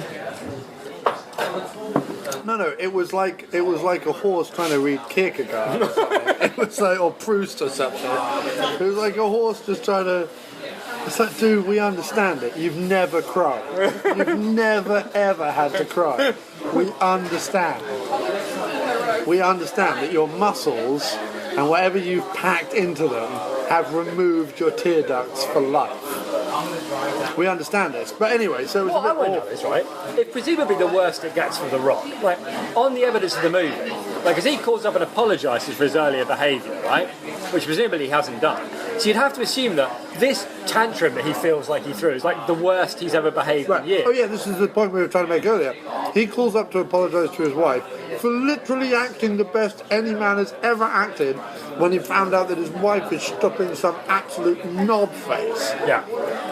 No, it was like a horse trying to read Kierkegaard or something. It was like, or Proust or something. It was like a horse just trying to. It's like, dude, we understand it. You've never cried. You've never ever had to cry. We understand. We understand that your muscles and whatever you've packed into them have removed your tear ducts for life. We understand this. But anyway, so it was What I want to know is, right, if presumably the worst it gets for The Rock, like, on the evidence of the movie, like, as he calls up and apologises for his earlier behaviour, right, which presumably he hasn't done, so you'd have to assume that this tantrum that he feels like he threw is like the worst he's ever behaved in years. Oh yeah, this is the point we were trying to make earlier. He calls up to apologise to his wife for literally acting the best any man has ever acted when he found out that his wife is stopping some absolute knob face. Yeah.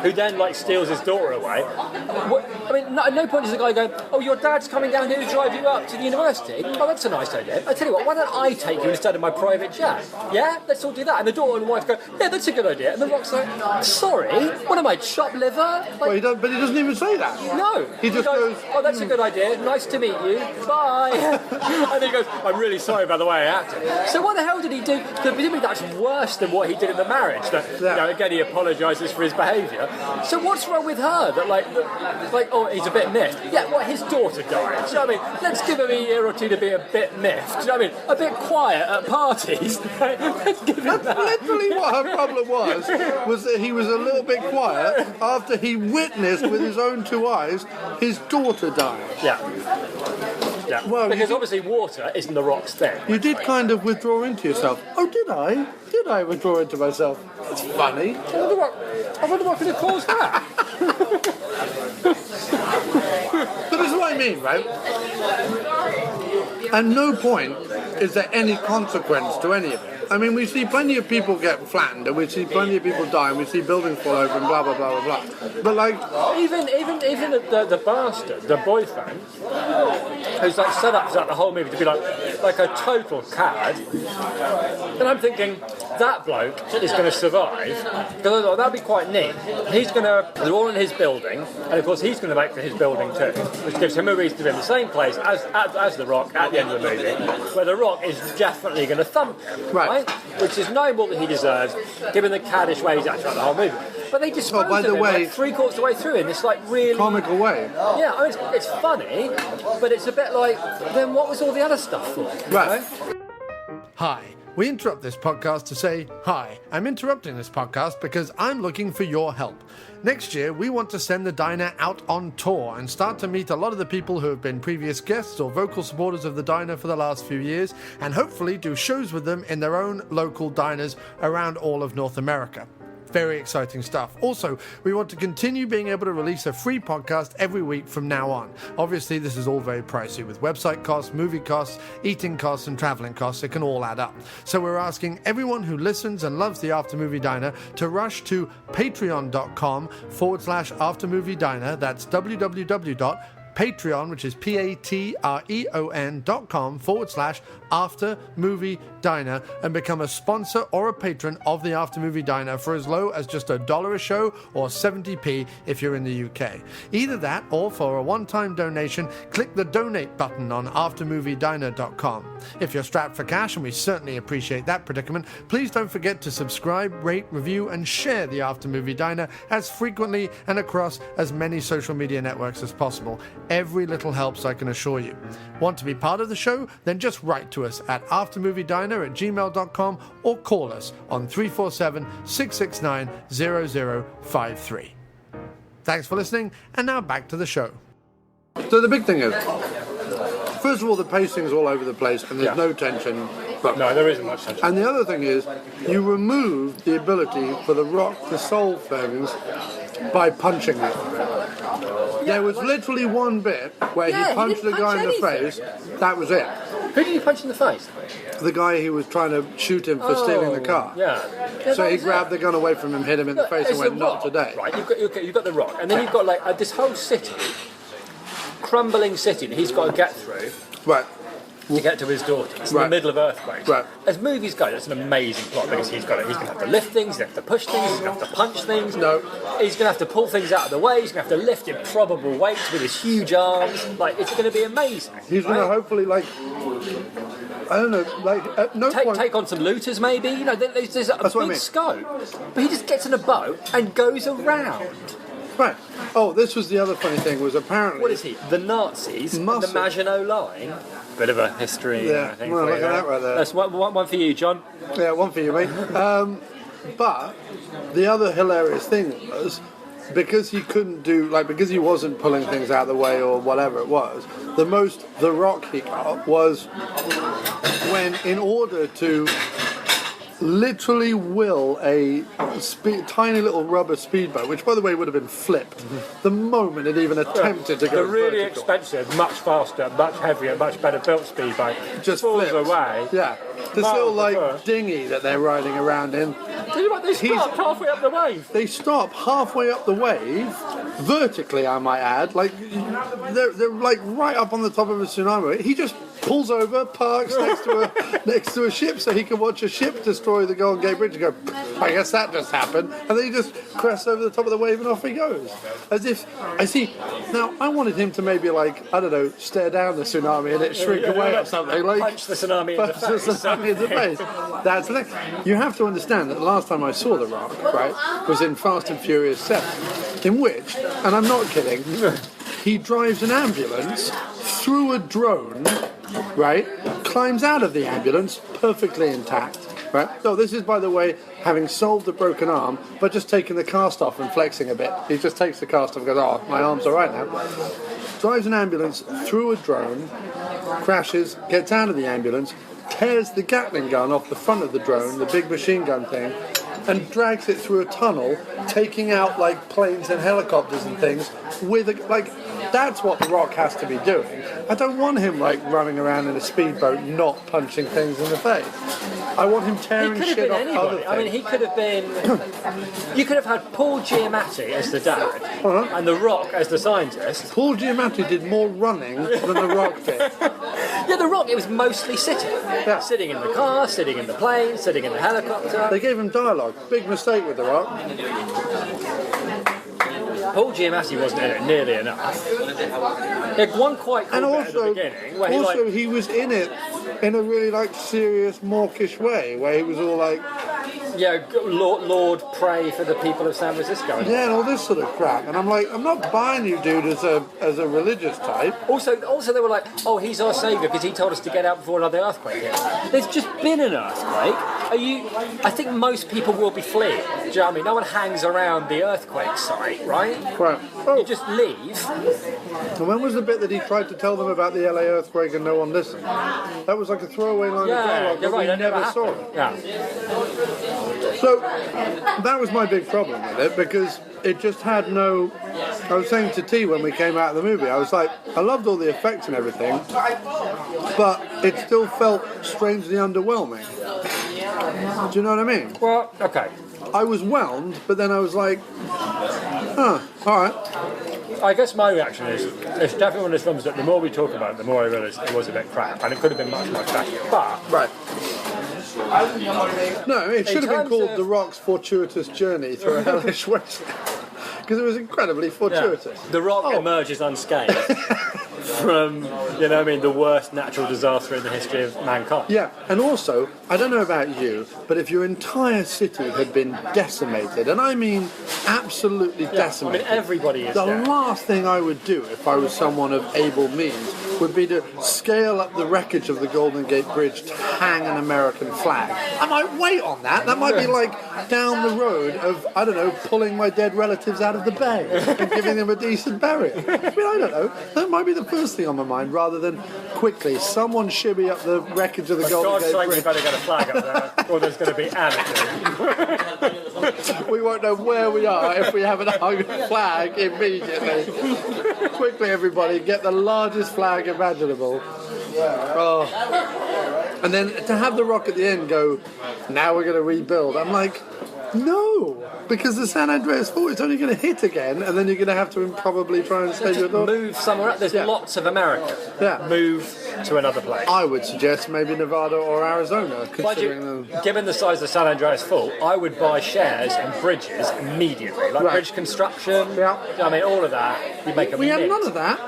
Who then, like, steals his daughter away. I mean, at no point is the guy going, "Oh, your dad's coming down here to drive you up to the university? Oh, that's a nice idea. I tell you what, why don't I take you instead of my private jet? Yeah, let's all do that." And the daughter and wife go, "Yeah, that's a good idea." And The Rock's like, "Sorry, what am I, chopped liver?" Like, Well, but he doesn't even say that. no. He just goes, "Oh, that's a good idea. Nice to meet you. Bye." And he goes, "I'm really sorry about the way I acted." So what the hell did he do? Because presumably that's worse than what he did in the marriage. That, you know, again, he apologises for his behaviour. So what's wrong with her? Like, oh, he's a bit miffed. Yeah, well, his daughter died. Do you know what I mean? Let's give him a year or two to be a bit miffed. Do you know what I mean? A bit quiet at parties. Let's give him that. literally what her problem was that he was a little bit quiet after he witnessed with his own two eyes his daughter dying. Yeah. Yeah. Well, because obviously water isn't The Rock's thing. You did kind of withdraw into yourself. Oh, did I? Did I withdraw into myself? That's funny. I wonder what could have caused that. But this is what I mean, right? At no point is there any consequence to any of it. I mean, we see plenty of people get flattened, and we see plenty of people die, and we see buildings fall over, and blah blah blah blah blah. But like, even the bastard, the boyfriend, who's like set up throughout the whole movie to be like a total cad, and I'm thinking that bloke is going to survive because I thought that'd be quite neat. They're all in his building, and of course he's going to make for his building too, which gives him a reason to be in the same place as The Rock at the end of the movie, where The Rock is definitely going to thump him, right? Which is no more than he deserves, given the caddish way he's acted throughout the whole movie. But they dispose of him like 3/4 of the way through in this like really comical way. Yeah, I mean it's funny, but it's a bit like, then what was all the other stuff for? Right. Hi. We interrupt this podcast to say, hi, I'm interrupting this podcast because I'm looking for your help. Next year, we want to send the diner out on tour and start to meet a lot of the people who have been previous guests or vocal supporters of the diner for the last few years, and hopefully do shows with them in their own local diners around all of North America. Very exciting stuff. Also, we want to continue being able to release a free podcast every week from now on. Obviously, this is all very pricey with website costs, movie costs, eating costs, and traveling costs. It can all add up. So we're asking everyone who listens and loves the After Movie Diner to rush to patreon.com/After Movie Diner. That's www.patreon.com/After Patreon, which is patreon.com/After Movie Diner, and become a sponsor or a patron of the After Movie Diner for as low as just $1 a show or 70p if you're in the UK. Either that, or for a one-time donation, click the donate button on aftermoviediner.com. If you're strapped for cash, and we certainly appreciate that predicament, please don't forget to subscribe, rate, review, and share the After Movie Diner as frequently and across as many social media networks as possible. Every little helps, I can assure you. Want to be part of the show? Then just write to us at aftermoviediner@gmail.com or call us on 347-669-0053. Thanks for listening, and now back to the show. So the big thing is, first of all, the pacing's all over the place and there's no tension. But, no, there isn't much tension. And the other thing is, you remove the ability for The Rock to solve things by punching them. There was literally one bit where he punched the guy in the face. That was it. Who did he punch in the face? The guy who was trying to shoot him for stealing the car. Yeah. So he grabbed the gun away from him, hit him in the face, and went, "Not today." Right, you've got The Rock, and then you've got like this whole city, crumbling city that he's got to get through. Right. To get to his daughter. It's in the middle of earthquakes. Right. As movies go, that's an amazing plot because he's going to have to lift things, he's going to have to push things, he's going to have to punch things. No. He's going to have to pull things out of the way, he's going to have to lift improbable weights with his huge arms. Like, it's going to be amazing. He's going to hopefully, like, I don't know, like, at no point... Take on some looters, maybe. You know, there's a big scope. But he just gets in a boat and goes around. Right. Oh, this was the other funny thing, was apparently... What is he? The Nazis and the Maginot Line. Bit of a history. Yeah, well, look at that right there. That's one for you, John. Yeah, one for you, mate. But the other hilarious thing was, because he couldn't do, like, because he wasn't pulling things out of the way or whatever it was, the most The Rock he got was when, in order to literally will a tiny little rubber speedboat, which by the way would have been flipped the moment it even attempted to go the really vertical. Expensive, much faster, much heavier, much better built speedboat just falls flipped away. Yeah, this little like dinghy that they're riding around in. They stop halfway up the wave. They stop halfway up the wave, vertically, I might add. Like they're like right up on the top of a tsunami. He just pulls over, parks next to a ship so he can watch a ship destroy the Golden Gate Bridge and go, I guess that just happened. And then he just crests over the top of the wave and off he goes. As if, I see, now I wanted him to maybe like, I don't know, stare down the tsunami and it shrink away or something. Like, punch the tsunami in the face. That's the thing. You have to understand that the last time I saw The Rock, right, was in Fast and Furious 7, in which, and I'm not kidding, he drives an ambulance through a drone, right, climbs out of the ambulance perfectly intact, right? So this is, by the way, having solved a broken arm, but just taking the cast off and flexing a bit. He just takes the cast off and goes, oh, my arm's all right now. Drives an ambulance through a drone, crashes, gets out of the ambulance, tears the Gatling gun off the front of the drone, the big machine gun thing, and drags it through a tunnel, taking out like planes and helicopters and things with that's what The Rock has to be doing. I don't want him like running around in a speedboat not punching things in the face. I want him tearing shit off other things. I mean, he could have been... You could have had Paul Giamatti as the dad and The Rock as the scientist. Paul Giamatti did more running than The Rock did. Yeah, The Rock, it was mostly sitting. Yeah. Sitting in the car, sitting in the plane, sitting in the helicopter. They gave him dialogue. Big mistake with The Rock. Paul Giamatti wasn't in it nearly enough. He had one quite cool bit at the beginning where he was in it in a really like serious, mawkish way, where he was all like, yeah, Lord pray for the people of San Francisco. Yeah, and all this sort of crap. And I'm like, I'm not buying you, dude, as a religious type. Also, they were like, oh, he's our saviour because he told us to get out before another earthquake hit. There's just been an earthquake. I think most people will be fleeing. Do you know what I mean? No one hangs around the earthquake site, right? Right. Oh. You just leave. And when was the bit that he tried to tell them about the LA earthquake and no one listened? That was like a throwaway line of dialogue that we never saw. Yeah. So that was my big problem with it, because it just had no... I was saying to T when we came out of the movie, I was like, I loved all the effects and everything, but it still felt strangely underwhelming. Do you know what I mean? Well, okay. I was whelmed, but then I was like, alright. I guess my reaction is, it's definitely one of those films that the more we talk about it, the more I realise it was a bit crap, and it could have been much, much better. But right. No, it should have been called The Rock's Fortuitous Journey Through a Hellish Wasteland. Because it was incredibly fortuitous. The Rock emerges unscathed from, the worst natural disaster in the history of mankind. Yeah, and also, I don't know about you, but if your entire city had been decimated, and I mean absolutely decimated, everybody is the dead. last thing I would do if I was someone of able means would be to scale up the wreckage of the Golden Gate Bridge to hang an American flag. I might wait on that. That might be like down the road of, I don't know, pulling my dead relatives out of the bay and giving them a decent burial. I don't know. That might be the first thing on my mind, rather than quickly someone shimmy up the wreckage of the Golden Gate Bridge. We better get a flag up there, or there's going to be anarchy. We won't know where we are if we haven't hung a flag immediately. Quickly, everybody, get the largest flag imaginable. Oh. And then to have The Rock at the end go, now we're going to rebuild. I'm like, no, because the San Andreas fault is only going to hit again, and then you're going to have to probably try and save your daughter. Move somewhere else. There's lots of America. Yeah. Move to another place. I would suggest maybe Nevada or Arizona, considering given the size of the San Andreas fault, I would buy shares in bridges immediately, like bridge construction. Yeah. I mean, all of that. You make a We had mint. none of that.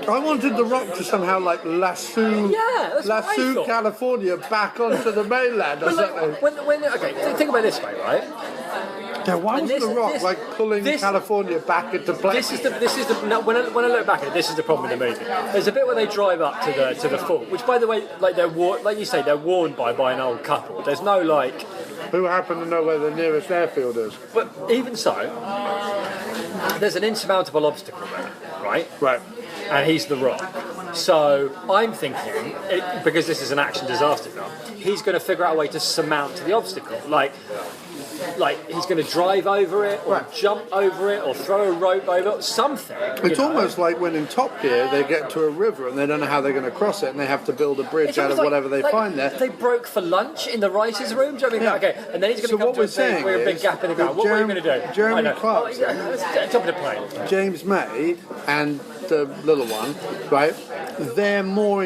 I wanted The Rock to somehow lasso California back onto the mainland or something. Think about it this way, right? Yeah, why was The Rock pulling California back into place? When I look back at it, this is the problem with the movie. There's a bit where they drive up to the fort, which, by the way, they're warned by an old couple. There's no who happen to know where the nearest airfield is. But even so, there's an insurmountable obstacle there, right? Right. And he's The Rock. So I'm thinking, because this is an action disaster film, he's going to figure out a way to surmount the obstacle. Like he's going to drive over it, or jump over it, or throw a rope over it, something. It's almost like when in Top Gear they get to a river and they don't know how they're going to cross it, and they have to build a bridge out of whatever they find there. They broke for lunch in the writers' room. Do you know what I mean? Okay, and then he's going to come to a thing with a big gap in the ground. What are you going to do? Jeremy Clarkson, top of the plane. James May, and the little one, right? They're more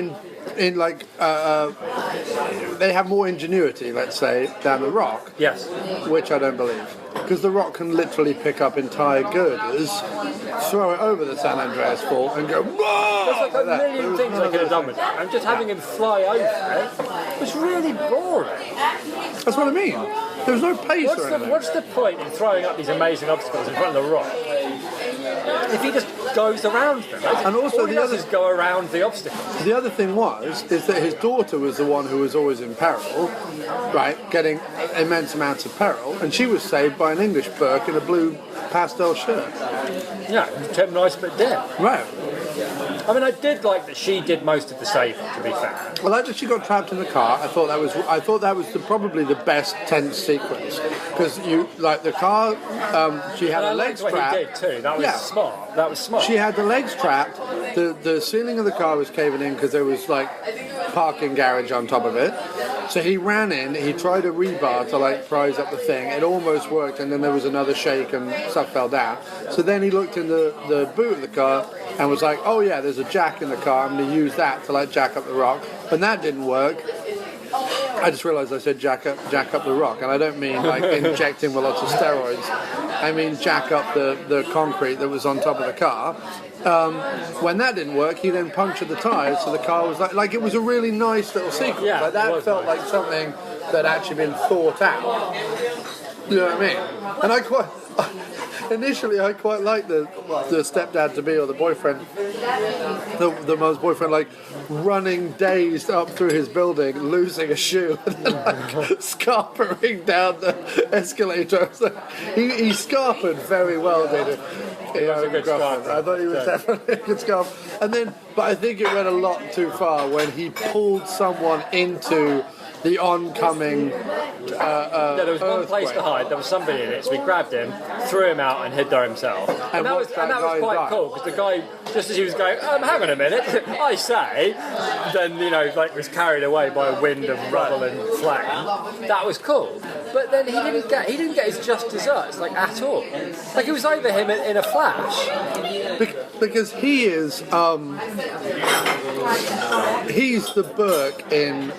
they have more ingenuity, let's say, than The Rock. Yes. Which I don't believe. Because The Rock can literally pick up entire girders, throw it over the San Andreas fault, and go, whoa! There's like a million things I could have done with that. And just having him fly over it was really boring. That's what I mean. There was no pace or anything. What's the point in throwing up these amazing obstacles in front of The Rock if he just goes around them? And also all he does is go around the obstacles. The other thing is that his daughter was the one who was always in peril, right, getting immense amounts of peril, and she was saved by an English Burke in a blue pastel shirt. Yeah, kept nice but dead. Right. I mean, I did like that she did most of the saving, to be fair. I like that she got trapped in the car. I thought that was probably the best tense sequence, because the car. She had her legs trapped. What he did too. That was smart. That was smart. She had the legs trapped. The ceiling of the car was caving in because there was parking garage on top of it. So he ran in. He tried a rebar to prise up the thing. It almost worked, and then there was another shake and stuff fell down. So then he looked in the boot of the car and was like, oh yeah, there's a jack in the car. I'm going to use that to jack up the rock. And that didn't work. I just realised I said jack up the rock, and I don't mean injecting with lots of steroids. I mean jack up the concrete that was on top of the car. When that didn't work, he then punctured the tyres, so the car was it was a really nice little sequence. Yeah, that felt like something that had actually been thought out. You know what I mean? And initially I quite liked the stepdad to be, or the boyfriend, the mother's boyfriend, running dazed up through his building, losing a shoe, and then scarpering down the escalator. So he scarpered very well, did he? was a good scarper. I thought he was definitely a good scarper. But I think it went a lot too far when he pulled someone into the oncoming there was one place to hide. There was somebody in it, so we grabbed him, threw him out, and hid there himself. And that was quite cool, because the guy, just as he was going, hang on a minute, I say, then was carried away by a wind of rubble and flame. That was cool. But then he didn't get his just desserts like at all. Like it was over him in a flash. Because he is he's the Burke in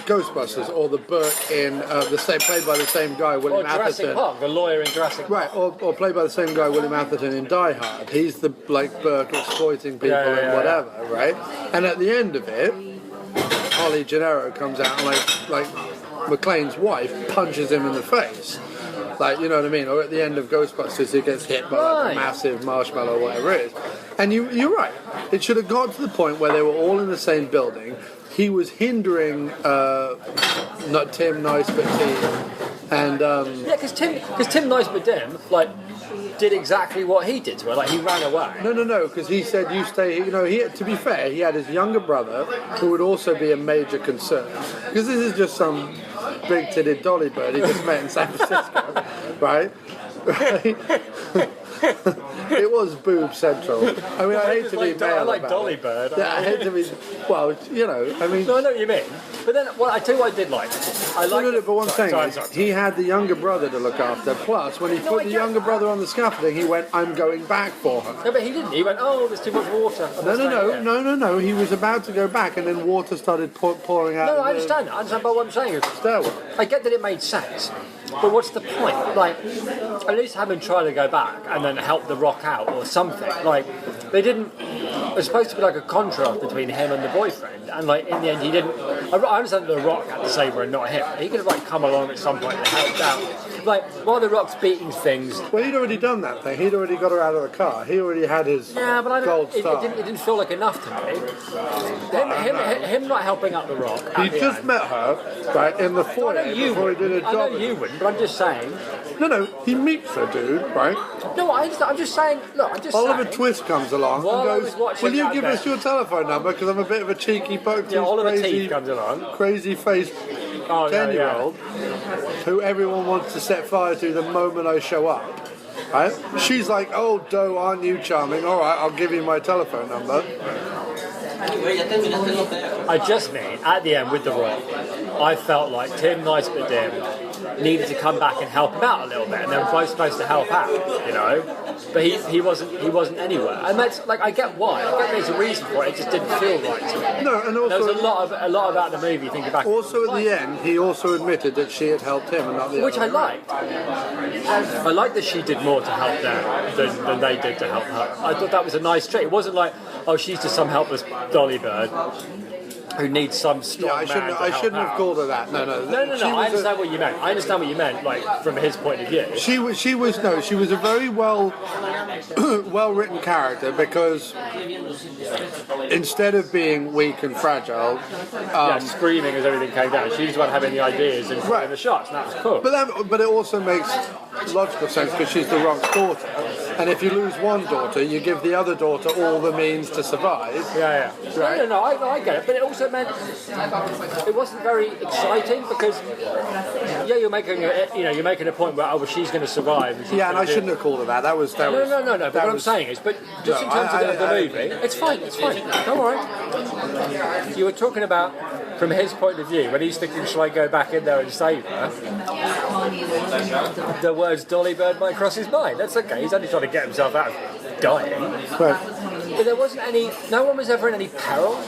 Ghostbusters, or the Burke in played by the same guy, William Jurassic Atherton. Park, the lawyer in Jurassic Park. Right, or played by the same guy, William Atherton in Die Hard. He's the Burke exploiting people and whatever, right? And at the end of it, Holly Gennaro comes out and like McClane's wife punches him in the face. Like, you know what I mean? Or at the end of Ghostbusters, he gets hit by like a massive marshmallow or whatever it is. And you're right. It should have got to the point where they were all in the same building. He was hindering not Tim Nice but Tim. And because Tim Nice but Dim did exactly what he did to her. Like he ran away. No, because he said you stay here. You know, to be fair, he had his younger brother who would also be a major concern. Because this is just some big-titted dolly bird he just met in San Francisco, right? It was boob central. I mean, I hate to be male I like about Dolly it. Bird. Yeah, I hate to be. Well, you know, I mean. No, I know what you mean. But then, I tell you what I did like. But one thing is, he had the younger brother to look after. Plus, when he put the younger brother on the scaffolding, he went, "I'm going back for her." No, but he didn't. He went, "Oh, there's too much water." No. He was about to go back, and then water started pouring out. No, I understand that. I understand, but what I'm saying is, stairwell. I get that it made sense. But what's the point? Like, at least have him try to go back and then help the Rock out or something. Like, they didn't. It was supposed to be like a contrast between him and the boyfriend, and like in the end, he didn't. I understand that the Rock had to save her and not him. He could have come along at some point and helped out. Like while the Rock's beating things. Well, he'd already done that thing. He'd already got her out of the car. He already had his gold star. It didn't feel like enough to me. Him not helping out the Rock. He just met her right in the foyer before he did a job. I know you wouldn't, but I'm just saying. No, he meets her, dude, right? No, I'm just saying. Look, I'm just Oliver saying. Twist comes along and goes, "Will you give us your telephone number? Because I'm a bit of a cheeky poke to Oliver crazy, Teeth comes along. crazy-faced 10-year-old who everyone wants to set fire to the moment I show up." Right? She's like, "Oh, Doe, aren't you charming? All right, I'll give you my telephone number." I just mean, at the end with the Rock, I felt like Tim Nice but Dim needed to come back and help him out a little bit, and they were both supposed to help out, you know. But he wasn't anywhere, and that's like I get why. I get there's a reason for it. It just didn't feel right to me. No, and also there was a lot about the movie. Thinking back, also at the end, he also admitted that she had helped him and not the which other. I liked. I liked that she did more to help them than they did to help her. I thought that was a nice trait. It wasn't like, oh, she's just some helpless dolly bird who needs some strong I shouldn't have called her that. No. I understand what you meant. I understand what you meant, like from his point of view. She was a very well written character, because instead of being weak and fragile, screaming as everything came down, she was the one having the ideas and calling the shots, and that was cool. But it also makes logical sense because she's the Rock's daughter, and if you lose one daughter, you give the other daughter all the means to survive. Yeah. Right? No, I get it, but it also meant it wasn't very exciting because you're making a point where she's going to survive. And I shouldn't have called her that. No. But what I'm saying is, but just in terms of the movie, it's fine. Don't worry. You were talking about from his point of view when he's thinking, shall I go back in there and save her? The words Dolly Bird might cross his mind. That's okay. He's only trying to get himself out of dying. Right. But there wasn't any. No one was ever in any peril.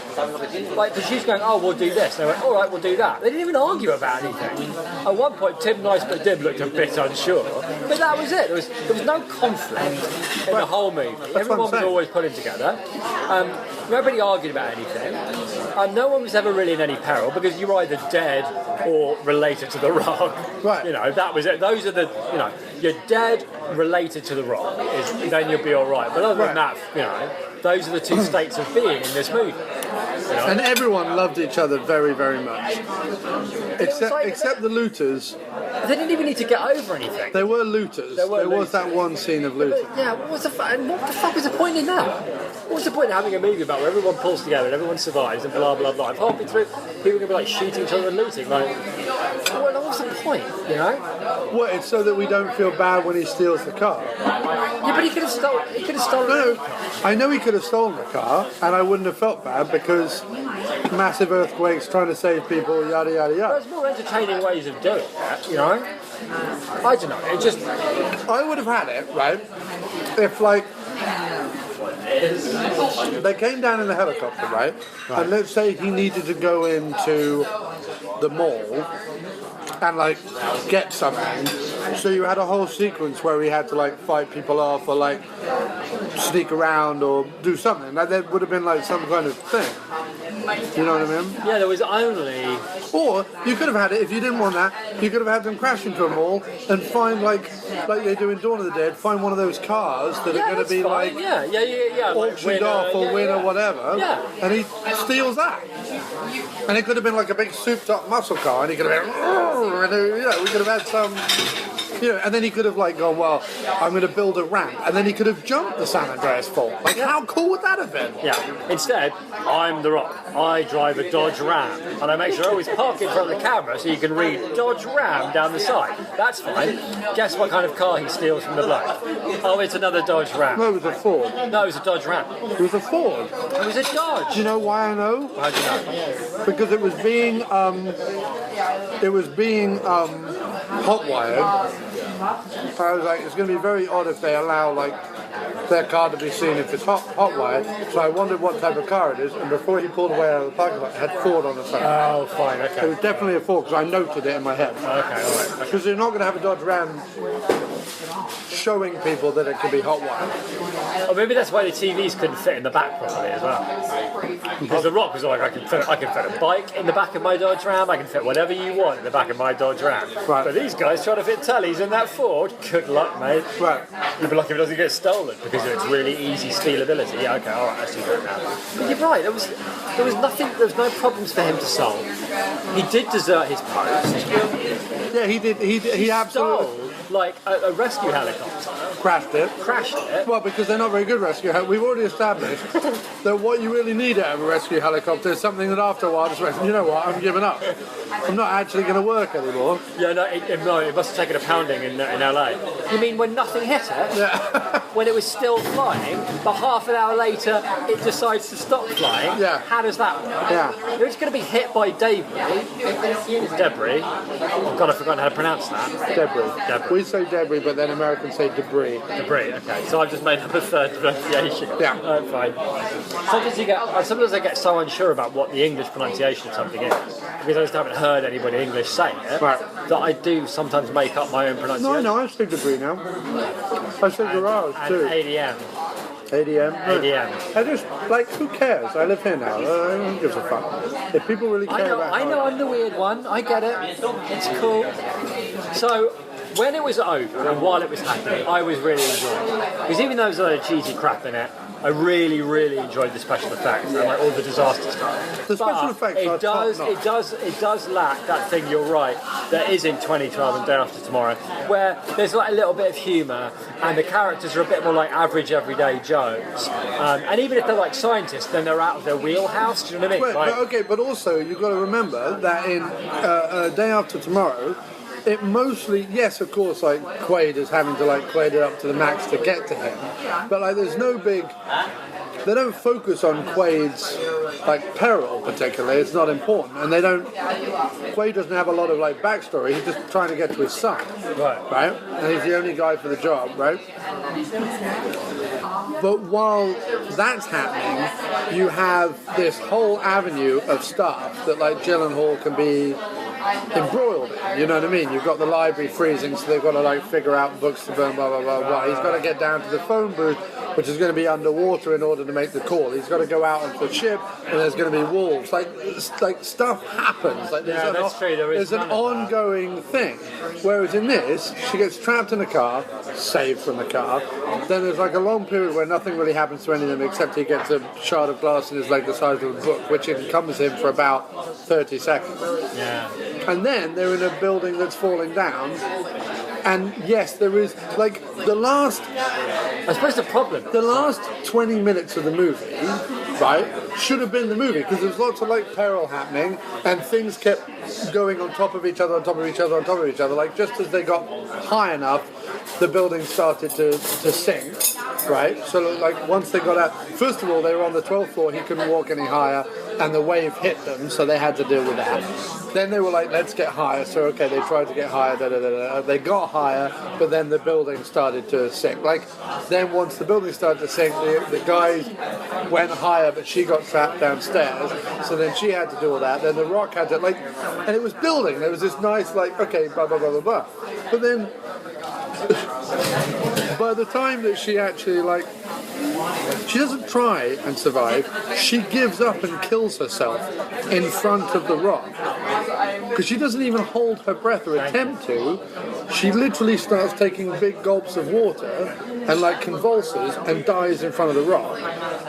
Like, because she's going, "Oh, we'll do this." And they went, "All right, we'll do that." They didn't even argue about anything. At one point, Tim Nice but Dim looked a bit unsure, but that was it. There was no conflict in the whole movie. Everyone was always putting together. Nobody argued about anything. No one was ever really in any peril because you were either dead or related to the Rock. Right. You know, that was it. Those are the. You're dead, related to the Rock. Then you'll be all right. But other than that, those are the two states of being in this movie. And everyone loved each other very, very much. Except the looters. They didn't even need to get over anything. They were looters. There was that one scene of looting. Yeah, what the fuck was the point in that? What's the point in having a movie about where everyone pulls together and everyone survives and blah blah blah? If halfway through, people are going to be like shooting each other and looting. Like, Well, what's the point, you know? What, it's so that we don't feel bad when he steals the car? Yeah, but he could have stolen No, I know he could have stolen the car, and I wouldn't have felt bad because massive earthquakes, trying to save people, yada yada yada. There's more entertaining ways of doing that, you know? I don't know, it just... I would have had it, right, if like they came down in the helicopter, right? And let's say he needed to go into the mall and like get something. So you had a whole sequence where he had to like fight people off or like sneak around or do something. Like there would have been like some kind of thing. You know what I mean? Yeah, there was only... Or you could have had it, if you didn't want that, you could have had them crash into a mall and find like they do in Dawn of the Dead, find one of those cars that are going to be fine. like Like auctioned off or win or whatever. Yeah. And he steals that. And it could have been like a big souped up muscle car and he could have been, and we could have had some, and then he could have like gone, well, I'm going to build a ramp, and then he could have jumped the San Andreas fault. Like, how cool would that have been? Yeah. Instead, I'm The Rock. I drive a Dodge Ram, and I make sure I always park in front of the camera so you can read Dodge Ram down the side. That's fine. Guess what kind of car he steals from the bloke? Oh, it's another Dodge Ram. No, it was a Ford. No, it was a Dodge Ram. It was a Ford. It was a Dodge. Do you know why I know? How do you know? Because it was being hot wired. I was like, it's going to be very odd if they allow like their car to be seen if it's hot wired. So I wondered what type of car it is, and before he pulled away out of the parking lot, it had Ford on the front. Oh, fine, okay. It was definitely a Ford because I noted it in my head. Okay, all right. Because you're not going to have a Dodge Ram showing people that it can be hot wired. Or maybe that's why the TVs couldn't fit in the back properly as well. Because The Rock was like, I can fit a bike in the back of my Dodge Ram, I can fit whatever you want in the back of my Dodge Ram. Right. But these guys trying to fit tellies in that Ford, good luck, mate. Right. You'd be lucky if it doesn't get stolen because of its really easy stealability. Yeah, okay, alright, let's do that now. But you're right, there was no problems for him to solve. He did desert his post. Yeah, he did. He absolutely Stole like a rescue helicopter. crashed it. Well, because they're not very good rescue helicopters. We've already established that what you really need out of a rescue helicopter is something that after a while just went, you know what, I'm giving up. I'm not actually going to work anymore. Yeah, no, it must have taken a pounding in LA. You mean when nothing hit it? Yeah. When it was still flying, but half an hour later it decides to stop flying? Yeah. How does that work? Yeah. It's going to be hit by debris. Oh God, I've forgotten how to pronounce that. Debris. We say debris, but then Americans say debris. Debris, okay. So I've just made up a third pronunciation. Yeah. Fine. Sometimes I get so unsure about what the English pronunciation of something is, because I just haven't heard anybody English say it, Right. that I do sometimes make up my own pronunciation. No, I say debris now. I say garage And too. ADM. ADM. ADM. I just, like, who cares? I live here now. Who gives a fuck? If people really care about I know I'm the weird one. I get it. It's cool. So, when it was over and while it was happening, I was really enjoying it. Because even though there's a lot of cheesy crap in it, I really, really enjoyed the special effects and like all the disaster stuff. The special effects are top-notch. It does lack that thing. You're right. That is in 2012 and Day After Tomorrow, where there's like a little bit of humour and the characters are a bit more like average everyday Joes. And even if they're like scientists, then they're out of their wheelhouse. Do you know what I mean? Well, but also you've got to remember that in Day After Tomorrow, it mostly, yes, of course, like Quaid is having to like Quaid it up to the max to get to him, but like there's no big. They don't focus on Quaid's like peril particularly. It's not important, and they don't. Quaid doesn't have a lot of like backstory. He's just trying to get to his son, right? And he's the only guy for the job, right? But while that's happening, you have this whole avenue of stuff that like Gyllenhaal can be embroiled in, you know what I mean? You've got the library freezing, so they've got to like figure out books to burn, blah blah blah blah. He's got to get down to the phone booth, which is going to be underwater in order to make the call. He's got to go out onto the ship, and there's going to be wolves. Like stuff happens. Like that's true. There's an ongoing thing. Whereas in this, she gets trapped in a car, saved from the car. Then there's like a long period where nothing really happens to any of them except he gets a shard of glass in his leg the size of a book, which encompasses him for about 30 seconds. Yeah. And then they're in a building that's falling down. And yes, there is like I suppose the last 20 minutes of the movie right, should have been the movie, because there was lots of like peril happening and things kept going on top of each other, on top of each other, on top of each other. Like just as they got high enough, the building started to sink, right? So like once they got out, first of all they were on the 12th floor, he couldn't walk any higher, and the wave hit them, so they had to deal with that. Then they were like, let's get higher. So okay, they tried to get higher, they got higher, but then the building started to sink. Like then once the building started to sink, the guy went higher, but she got trapped downstairs, so then she had to do all that. Then the Rock had to like, and it was building. There was this nice like, okay, blah blah blah blah blah. But then by the time that she actually like, she doesn't try and survive, she gives up and kills herself in front of the Rock, because she doesn't even hold her breath or attempt to. She literally starts taking big gulps of water and like convulses and dies in front of the Rock.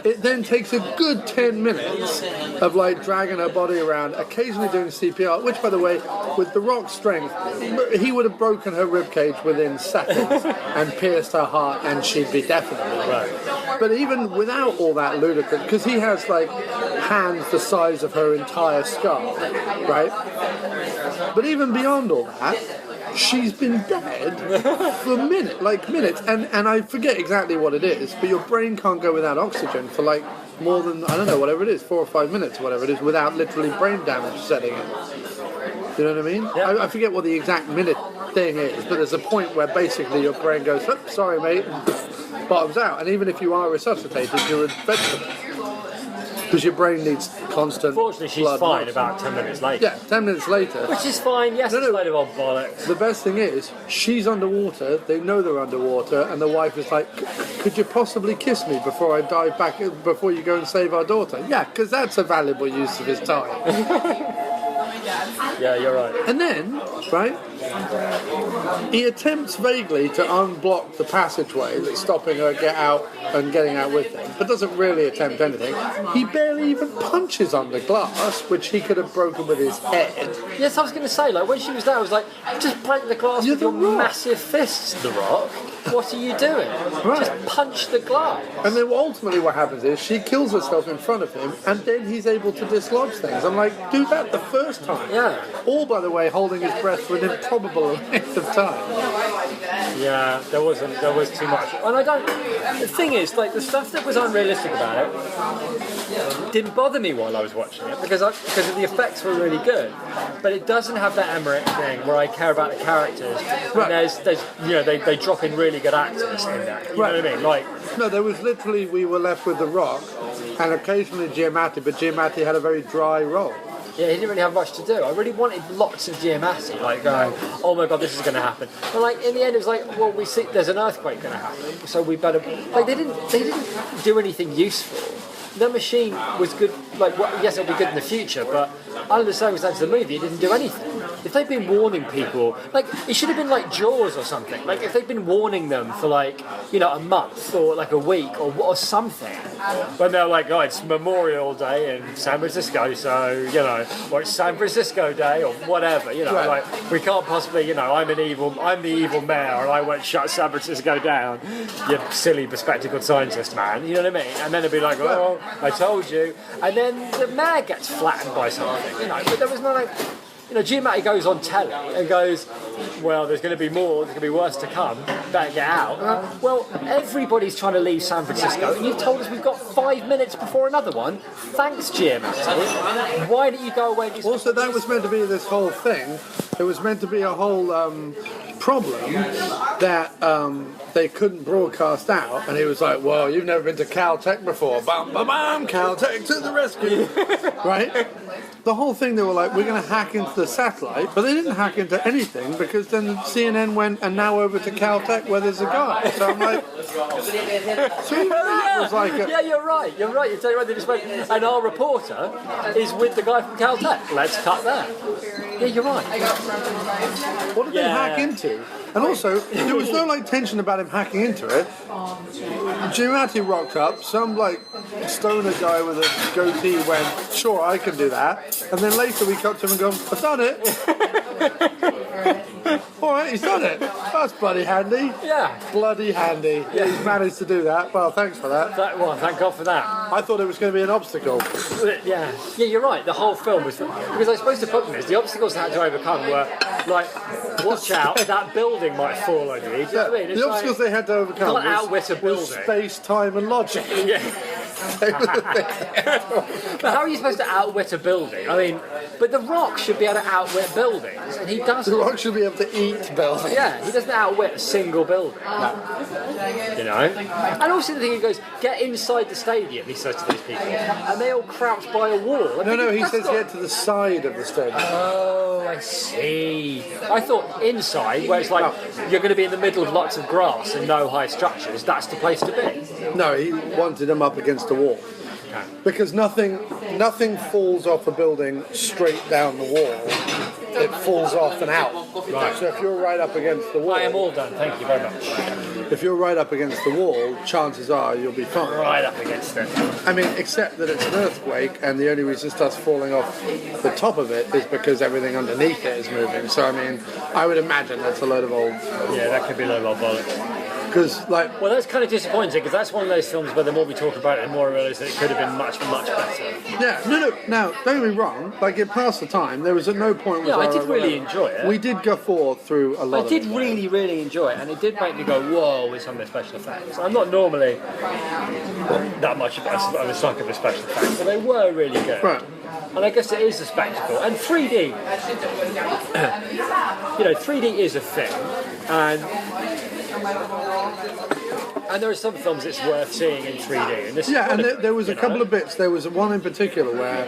It then takes a good 10 minutes of like dragging her body around, occasionally doing CPR, which by the way, with the Rock's strength, he would have broken her ribcage within seconds and pierced her heart, and she'd be definitely right. But even without all that ludicrous, because he has like hands the size of her entire skull, right? But even beyond all that, she's been dead for minutes, and I forget exactly what it is, but your brain can't go without oxygen for like more than, I don't know, whatever it is, 4 or 5 minutes or whatever it is, without literally brain damage setting in. You know what I mean? Yeah. I forget what the exact minute thing is, but there's a point where basically your brain goes, oh, sorry mate, and bottoms out, and even if you are resuscitated, you're a vegetable. Because your brain needs constant. Fortunately, she's fine about 10 minutes later. Yeah, 10 minutes later. Which is fine, yes, it's a load of old bollocks. The best thing is, she's underwater, they know they're underwater, and the wife is like, could you possibly kiss me before I dive back, before you go and save our daughter? Yeah, because that's a valuable use of his time. Yeah, you're right. And then, right, he attempts vaguely to unblock the passageway that's stopping her getting out with him, but doesn't really attempt anything. He barely even punches on the glass, which he could have broken with his head. Yes, I was going to say, like, when she was there, I was like, just break the glass with your massive fists, The Rock. What are you doing? Right. Just punch the glass. And then ultimately what happens is she kills herself in front of him, and then he's able to dislodge things. I'm like, do that the first time. Yeah. All, by the way, holding his breath for an improbable length of time. Yeah, there was too much. And the thing is, like, the stuff that was unrealistic about it didn't bother me while I was watching it, because the effects were really good. But it doesn't have that Emmerich thing where I care about the characters. Right. And there's they drop in really good actors in that. You know what I mean? Like, no, there was literally, we were left with The Rock and occasionally Giamatti, but Giamatti had a very dry role. Yeah, he didn't really have much to do. I really wanted lots of Giamatti, like going, oh my god, this is going to happen. But like in the end, it was like, well, we see there's an earthquake going to happen, so we better. Like they didn't do anything useful. The machine was good. Like, well, yes, it'll be good in the future, but under the circumstances of the movie, it didn't do anything. If they'd been warning people, like it should have been like Jaws or something. Like if they'd been warning them for like a month or like a week or something, when they're like, oh, it's Memorial Day in San Francisco, so or it's San Francisco Day or whatever, right. Like we can't possibly, I'm the evil mayor and I won't shut San Francisco down, you silly bespectacled scientist man. You know what I mean? And then they'd be like, oh, I told you, and then the mayor gets flattened by something, But there was no like. Giamatti goes on telly and goes, well, there's going to be more, there's going to be worse to come, better get out. Well, everybody's trying to leave San Francisco, and you've told us we've got 5 minutes before another one. Thanks, Giamatti. Why don't you go away and Also, that was meant to be this whole thing. It was meant to be a whole problem that they couldn't broadcast out, and he was like, well, you've never been to Caltech before. Bam, bam, bam, Caltech to the rescue. Right? The whole thing, they were like, we're going to hack into the satellite, but they didn't hack into anything, because then CNN went, and now over to Caltech where there's a guy. So I'm like, so even that was like yeah, you're right, you're telling right, they just went, and our reporter is with the guy from Caltech. Let's cut that. Yeah, you're right. What did they hack into? And also, there was no like tension about him hacking into it. Giamatti rocked up, some like stoner guy with a goatee went, sure, I can do that. And then later we cut to him and go, I've done it. All right, he's done it. That's bloody handy. Yeah. Bloody handy. Yeah. He's managed to do that. Well, thanks for that. Well, thank God for that. I thought it was going to be an obstacle. Yeah, you're right. The whole film was because I suppose the problem is the obstacles they had to overcome were like, watch out, that building might fall on you. Do you know what I mean? The obstacles they had to overcome can't outwit a building. Space, time, and logic. Yeah. But how are you supposed to outwit a building? I mean, but The Rock should be able to outwit buildings, and he doesn't. The Rock should be able to eat buildings. Yeah, he doesn't outwit a single building. No. You know? And also the thing, he goes, get inside the stadium, he says to these people, and they all crouch by a wall. No, he says get to the side of the stadium. Oh, I see. I thought inside, where it's like you're going to be in the middle of lots of grass and no high structures, that's the place to be. No, he wanted him up against the wall. Because nothing falls off a building straight down the wall. It falls off and out. Right. So if you're right up against the wall... I am all done, thank you very much. If you're right up against the wall, chances are you'll be fine. Right up against it. I mean, except that it's an earthquake, and the only reason stuff's falling off the top of it is because everything underneath it is moving. So, I mean, I would imagine that's a load of old... Yeah, that could be a load of old bollocks. Because, like... Well, that's kind of disappointing, because that's one of those films where the more we talk about it, the more I realise that it could have been much, much better. Yeah, no. Now, don't get me wrong. Like, it passed the time. There was at no point... Yeah, I did really enjoy it. We did guffaw through a lot of it. I did really, really enjoy it, and it did make me go, whoa, with some of the special effects. I'm not normally that much of a sucker for special effects, but they were really good. Right. And I guess it is a spectacle. And 3D, 3D is a thing, and there are some films it's worth seeing in 3D. And this there was a couple of bits. There was one in particular where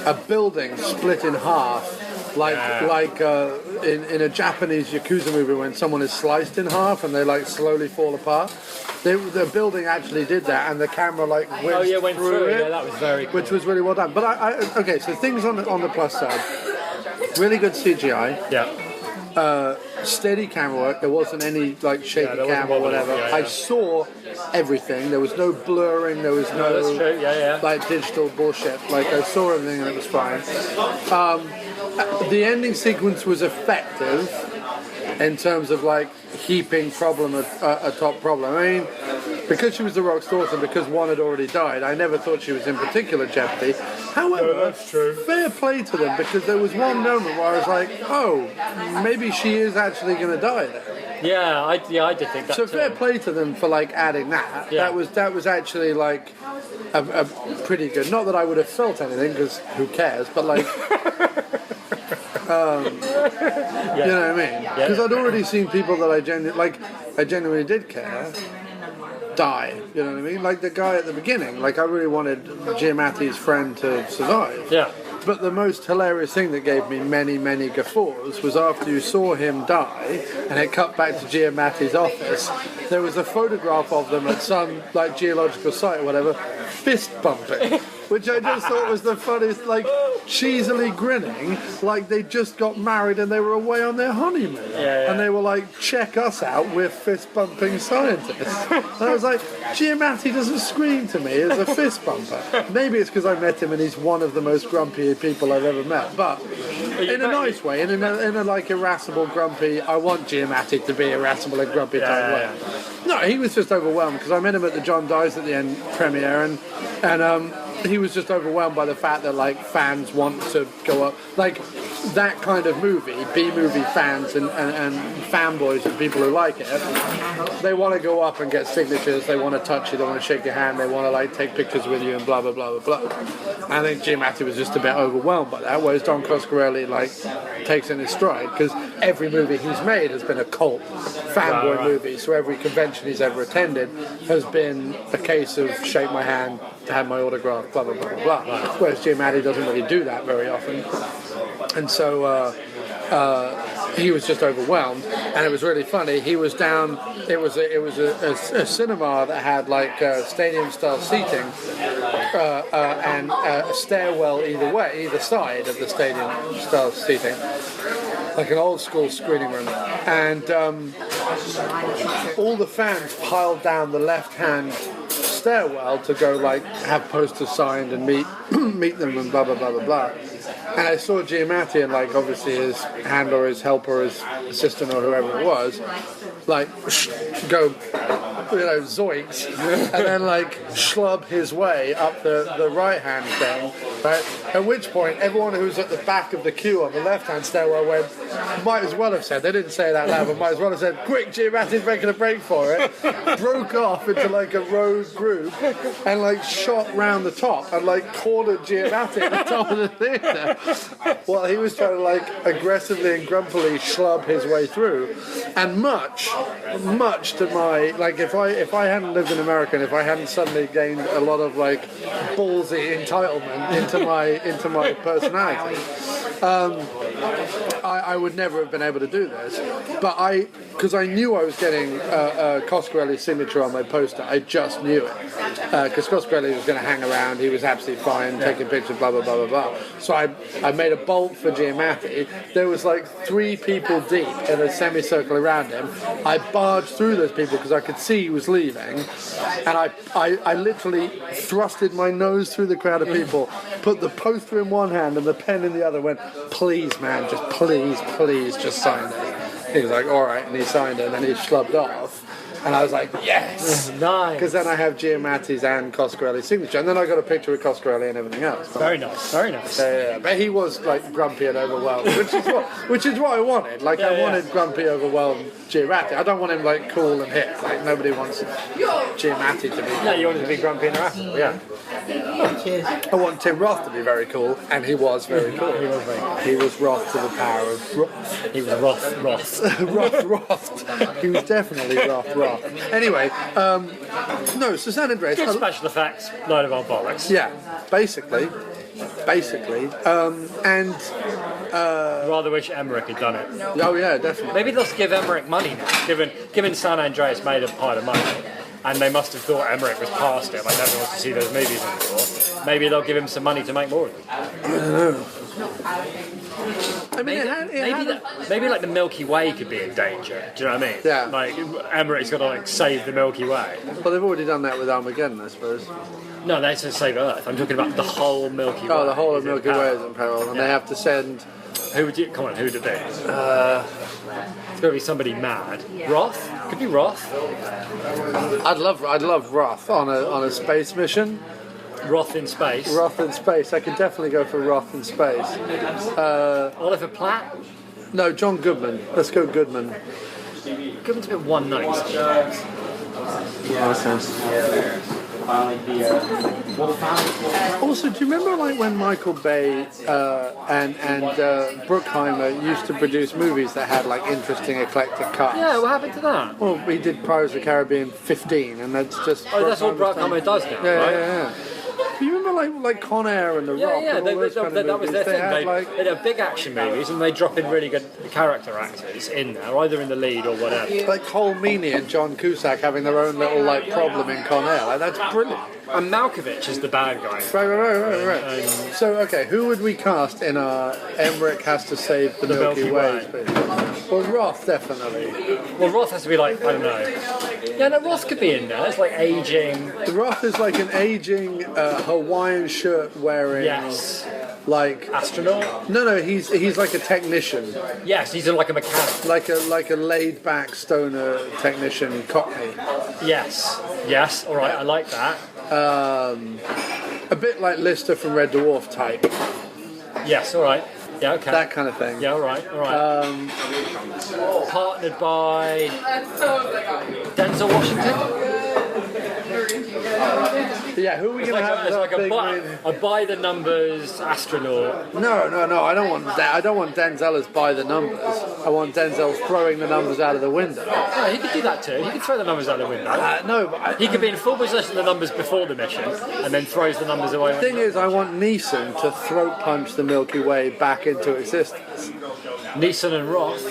a building split in half, like in a Japanese Yakuza movie when someone is sliced in half and they like slowly fall apart. The building actually did that, and the camera went through it. Yeah, that was very cool. Which was really well done. But okay, so things on the plus side, really good CGI. Yeah. Steady camera work. There wasn't any shaky cam or whatever. I saw everything. There was no blurring. There was no that's true. digital bullshit. I saw everything and it was fine. The ending sequence was effective in terms of heaping problem atop problem. I mean, because she was the Rock's daughter and because one had already died, I never thought she was in particular jeopardy. However, that's true. Fair play to them, because there was one moment where I was like, oh, maybe she is actually going to die there. Yeah, I did think that. So too. fair play to them for adding that. Yeah. That was actually a pretty good. Not that I would have felt anything, because who cares? But you know what I mean? Because I'd already seen people that I genuinely did care die. You know what I mean? Like the guy at the beginning. I really wanted Giamatti's friend to survive. Yeah. But the most hilarious thing that gave me many, many guffaws was after you saw him die, and it cut back to Giamatti's office, there was a photograph of them at some geological site or whatever, fist bumping, which I just thought was the funniest, cheesily grinning, they just got married and they were away on their honeymoon. And they were check us out, we're fist bumping scientists. And I was like, Giamatti doesn't scream to me as a fist bumper. Maybe it's because I met him and he's one of the most grumpy people I've ever met, but in a nice way, in a irascible, grumpy, I want Giamatti to be irascible and grumpy type way. No, he was just overwhelmed, because I met him at the John Dies at the End premiere, and he was just overwhelmed by the fact that fans want to go up that kind of movie, B-movie fans and fanboys and people who like it, they want to go up and get signatures, they want to touch you, they want to shake your hand, they want to take pictures with you and blah blah blah blah blah. I think Giamatti was just a bit overwhelmed by that, whereas Don Coscarelli takes in his stride, because every movie he's made has been a cult fanboy movie, so every convention he's ever attended has been a case of shake my hand, have my autograph, blah blah blah blah blah. Whereas Giamatti doesn't really do that very often. And so he was just overwhelmed, and it was really funny. He was down. It was a cinema that had stadium-style seating and a stairwell either side of the stadium-style seating, like an old-school screening room. And all the fans piled down the left-hand stairwell to go have posters signed and meet them and blah blah blah blah blah. And I saw Giamatti and like obviously his handler, his helper, his assistant or whoever it was, like go, zoinks, and then like schlub his way up the right hand thing, right? At which point everyone who's at the back of the queue on the left hand stairwell went, might as well have said, they didn't say it out loud, but might as well have said, quick, Giamatti's making a break for it, broke off into like a road group and like shot round the top and like cornered Giamatti at the top of the theatre while he was trying to like aggressively and grumpily schlub his way through. And much to my, like if I hadn't lived in America and if I hadn't suddenly gained a lot of like ballsy entitlement into my personality, I would never have been able to do this. But because I knew I was getting Coscarelli's signature on my poster, I just knew it. Because Coscarelli was going to hang around, he was absolutely fine, taking pictures, blah, blah, blah, blah, blah. So I made a bolt for Giamatti. There was like 3 people deep in a semicircle around him. I barged through those people because I could see he was leaving. And I literally thrusted my nose through the crowd of people, put the poster in one hand and the pen in the other, went, please, man, just please, just sign it. He was like, all right, and he signed it, and then he schlubbed off. And I was like, yes! Nice! Because then I have Giamatti's and Coscarelli's signature, and then I got a picture with Coscarelli and everything else. Very nice, very nice. Yeah. But he was like grumpy and overwhelmed, which is what I wanted. Like I wanted grumpy, overwhelmed Giamatti. I don't want him like cool and hip. Like nobody wants Giamatti to be. No, you want him to be grumpy and irascible, yeah. I want Tim Roth to be very cool, and he was very cool. He was very cool. He was Roth to the power of Roth. He was Roth. Roth. He was definitely Roth. Anyway, no, so San Andreas. Good special effects, load of old bollocks. Yeah, basically. Rather wish Emmerich had done it. Oh yeah, definitely. Maybe they'll give Emmerich money now, given San Andreas made a pile of money, and they must have thought Emmerich was past it, like nobody wants to see those movies anymore. Maybe they'll give him some money to make more of them. I don't know. I mean, maybe like the Milky Way could be in danger. Do you know what I mean? Yeah. Like Emmerich's got to like save the Milky Way. Well, they've already done that with Armageddon, I suppose. No, they said save Earth. I'm talking about the whole Milky Way. Oh, the whole of Milky Way is in peril, and they have to send. Who would it be? It's got to be somebody mad. Roth? Could be Roth. I'd love Roth on a space mission. Roth in space. Roth in space. I could definitely go for Roth in space. Oliver Platt? No, John Goodman. Let's go Goodman. Goodman's a bit one note. Also, do you remember like when Michael Bay and Bruckheimer used to produce movies that had like interesting eclectic cuts? Yeah, what happened to that? Well, he did Pirates of the Caribbean 15, and that's just. Oh, that's what Bruckheimer does now, right? Yeah. You remember like Con Air and The Rock? Yeah, and all those kind of that was movies? their thing. Had, they had big action movies and they drop in really good character actors in there, either in the lead or whatever. Like Cole Meany and John Cusack having their own little like problem in Con Air. Like that's brilliant. And Malkovich is the bad guy. Right. So, okay, who would we cast in our Emmerich has to save the Milky Way? Well, Roth, definitely. Well, Roth has to be like, I don't know. Yeah, no, Roth could be in there. It's like aging. Roth is like an aging Hawaiian shirt wearing. Yes. Like astronaut? No, he's like a technician. Yes, he's like a mechanic. Like a laid back stoner technician, Cockney. Yes. All right, I like that. A bit like Lister from Red Dwarf type. Yes, all right. Yeah, okay. That kind of thing. Yeah, all right. Partnered by Denzel Washington. Yeah, who are we going to have? Like a by the numbers astronaut. No. I don't want that. I don't want Denzel as by the numbers. I want Denzel throwing the numbers out of the window. No, he could do that too. He could throw the numbers out the window. No, but he could be in full possession of the numbers before the mission, and then throws the numbers away. The thing is, I want Neeson to throat punch the Milky Way back into existence. Neeson and Roth.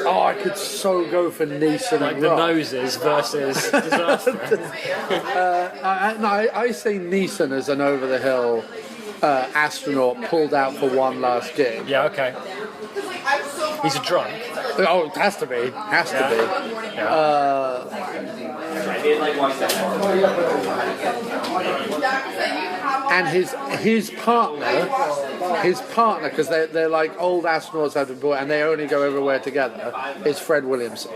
Oh, I could so go for Neeson like and the Roth. Noses versus Disaster. I say Neeson as an over-the-hill astronaut pulled out for one last gig. Yeah, okay. He's a drunk. Oh, it has to be. Has to be. Yeah. And his partner His partner, because they're like old astronauts have been born, and they only go everywhere together, is Fred Williamson.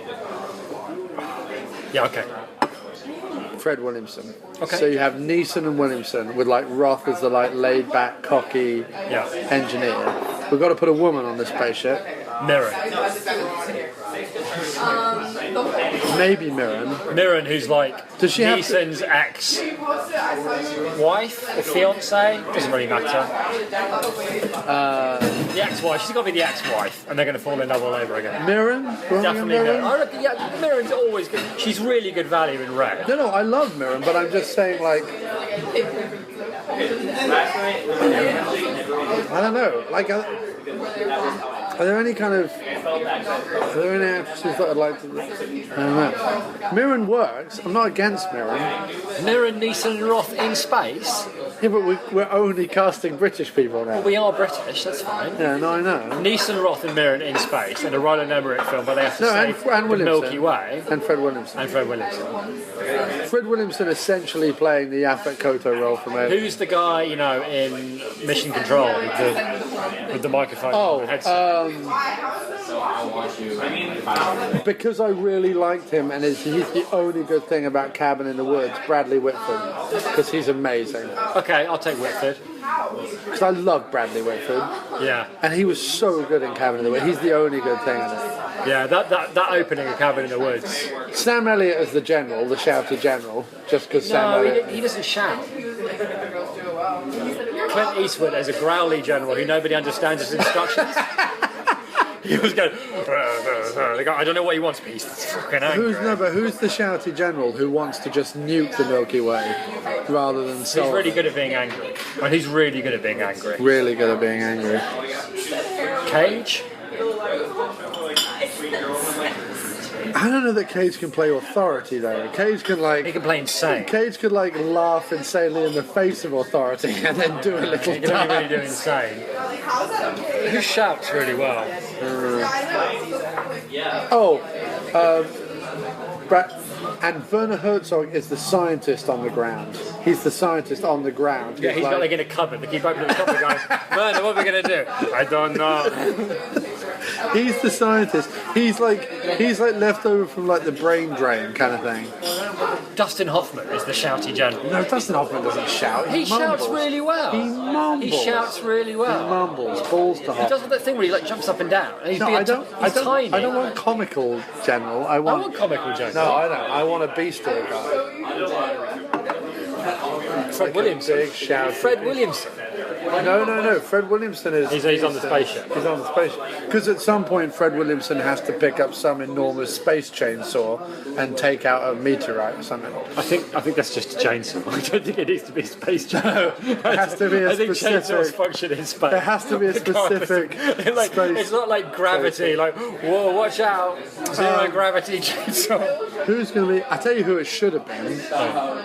Yeah, okay. Fred Williamson. Okay. So you have Neeson and Williamson with like Roth as the like laid back, cocky engineer. We've got to put a woman on the spaceship. Mirren. Maybe Mirren. Mirren, who's like Does she have Neeson's ex-wife or fiance? Doesn't really matter. The ex-wife. She's got to be the ex-wife, and they're going to fall in love all over again. Mirren? Definitely Mirren. I reckon, Mirren's always good. She's really good value in Ray. No, I love Mirren, but I'm just saying, like, I don't know. Like, are there any actresses that I'd like to? I don't know. Mirren works. I'm not against Mirren. Mirren, Neeson, and Roth in space. Yeah, but we're only casting British people now. Well, we are British. That's fine. Yeah, no, I know. Neeson, Roth, and Mirren in space, and a Roland Emmerich film where they have to save the Milky Way. And Fred Williamson. Fred Williamson essentially playing the Yaphet Kotto role from Alien. Who's the guy, in Mission Control with the microphone? Because I really liked him, and he's the only good thing about Cabin in the Woods, Bradley Whitford, because he's amazing. Okay, I'll take Whitford. Because I love Bradley Whitford. Yeah. And he was so good in Cabin in the Woods. He's the only good thing in it. Yeah, that opening of Cabin in the Woods. Sam Elliott as the general, the shouty general, just because Sam Elliott... he doesn't shout. Clint Eastwood as a growly general who nobody understands his instructions. He was going, I don't know what he wants, but he's fucking angry. Who's the shouty general who wants to just nuke the Milky Way rather than solve? He's really good at being angry. And he's really good at being angry. Really good at being angry. Cage? I don't know that Cage can play authority though. Cage can he can play insane. Cage could laugh insanely in the face of authority and then do a little. He can really do insane. Who shouts really well? And Werner Herzog is the scientist on the ground. He's the scientist on the ground. Yeah, he's got in a cupboard. They keep opening the cupboard going, Werner, what are we going to do? I don't know. He's the scientist. He's like left over from the brain drain kind of thing. Dustin Hoffman is the shouty general. No, Dustin Hoffman doesn't shout. He shouts really well. He mumbles. He shouts really well. He mumbles. Balls to He does that thing where he jumps up and down. And he's tiny. I don't want comical general. I want comical general. No, I don't. I want a beastie guy. Fred Williamson. Big shout. Fred Williamson. No. Fred Williamson is... He's on the spaceship. He's on the spaceship. Because at some point Fred Williamson has to pick up some enormous space chainsaw and take out a meteorite or something. I think that's just a chainsaw. I don't think it needs to be a space chainsaw. It has to be a specific... I think chainsaws function in space. There has to be a specific space... It's not like gravity, whoa, watch out, zero gravity chainsaw. Who's going to be... I tell you who it should have been.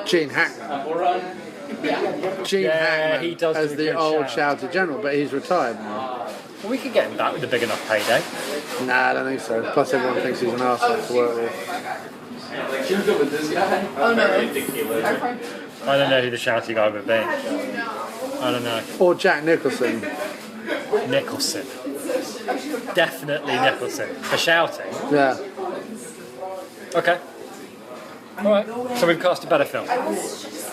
Gene Hackman. Gene Hackman he does as the old shouty general, but he's retired now. Well, we could get him back with a big enough payday. Nah, I don't think so. Plus everyone thinks he's an arsehole to work with. Oh no. I don't know who the shouty guy would be. I don't know. Or Jack Nicholson. Nicholson. Definitely Nicholson. For shouting? Yeah. Okay. Alright, so we've cast a better film.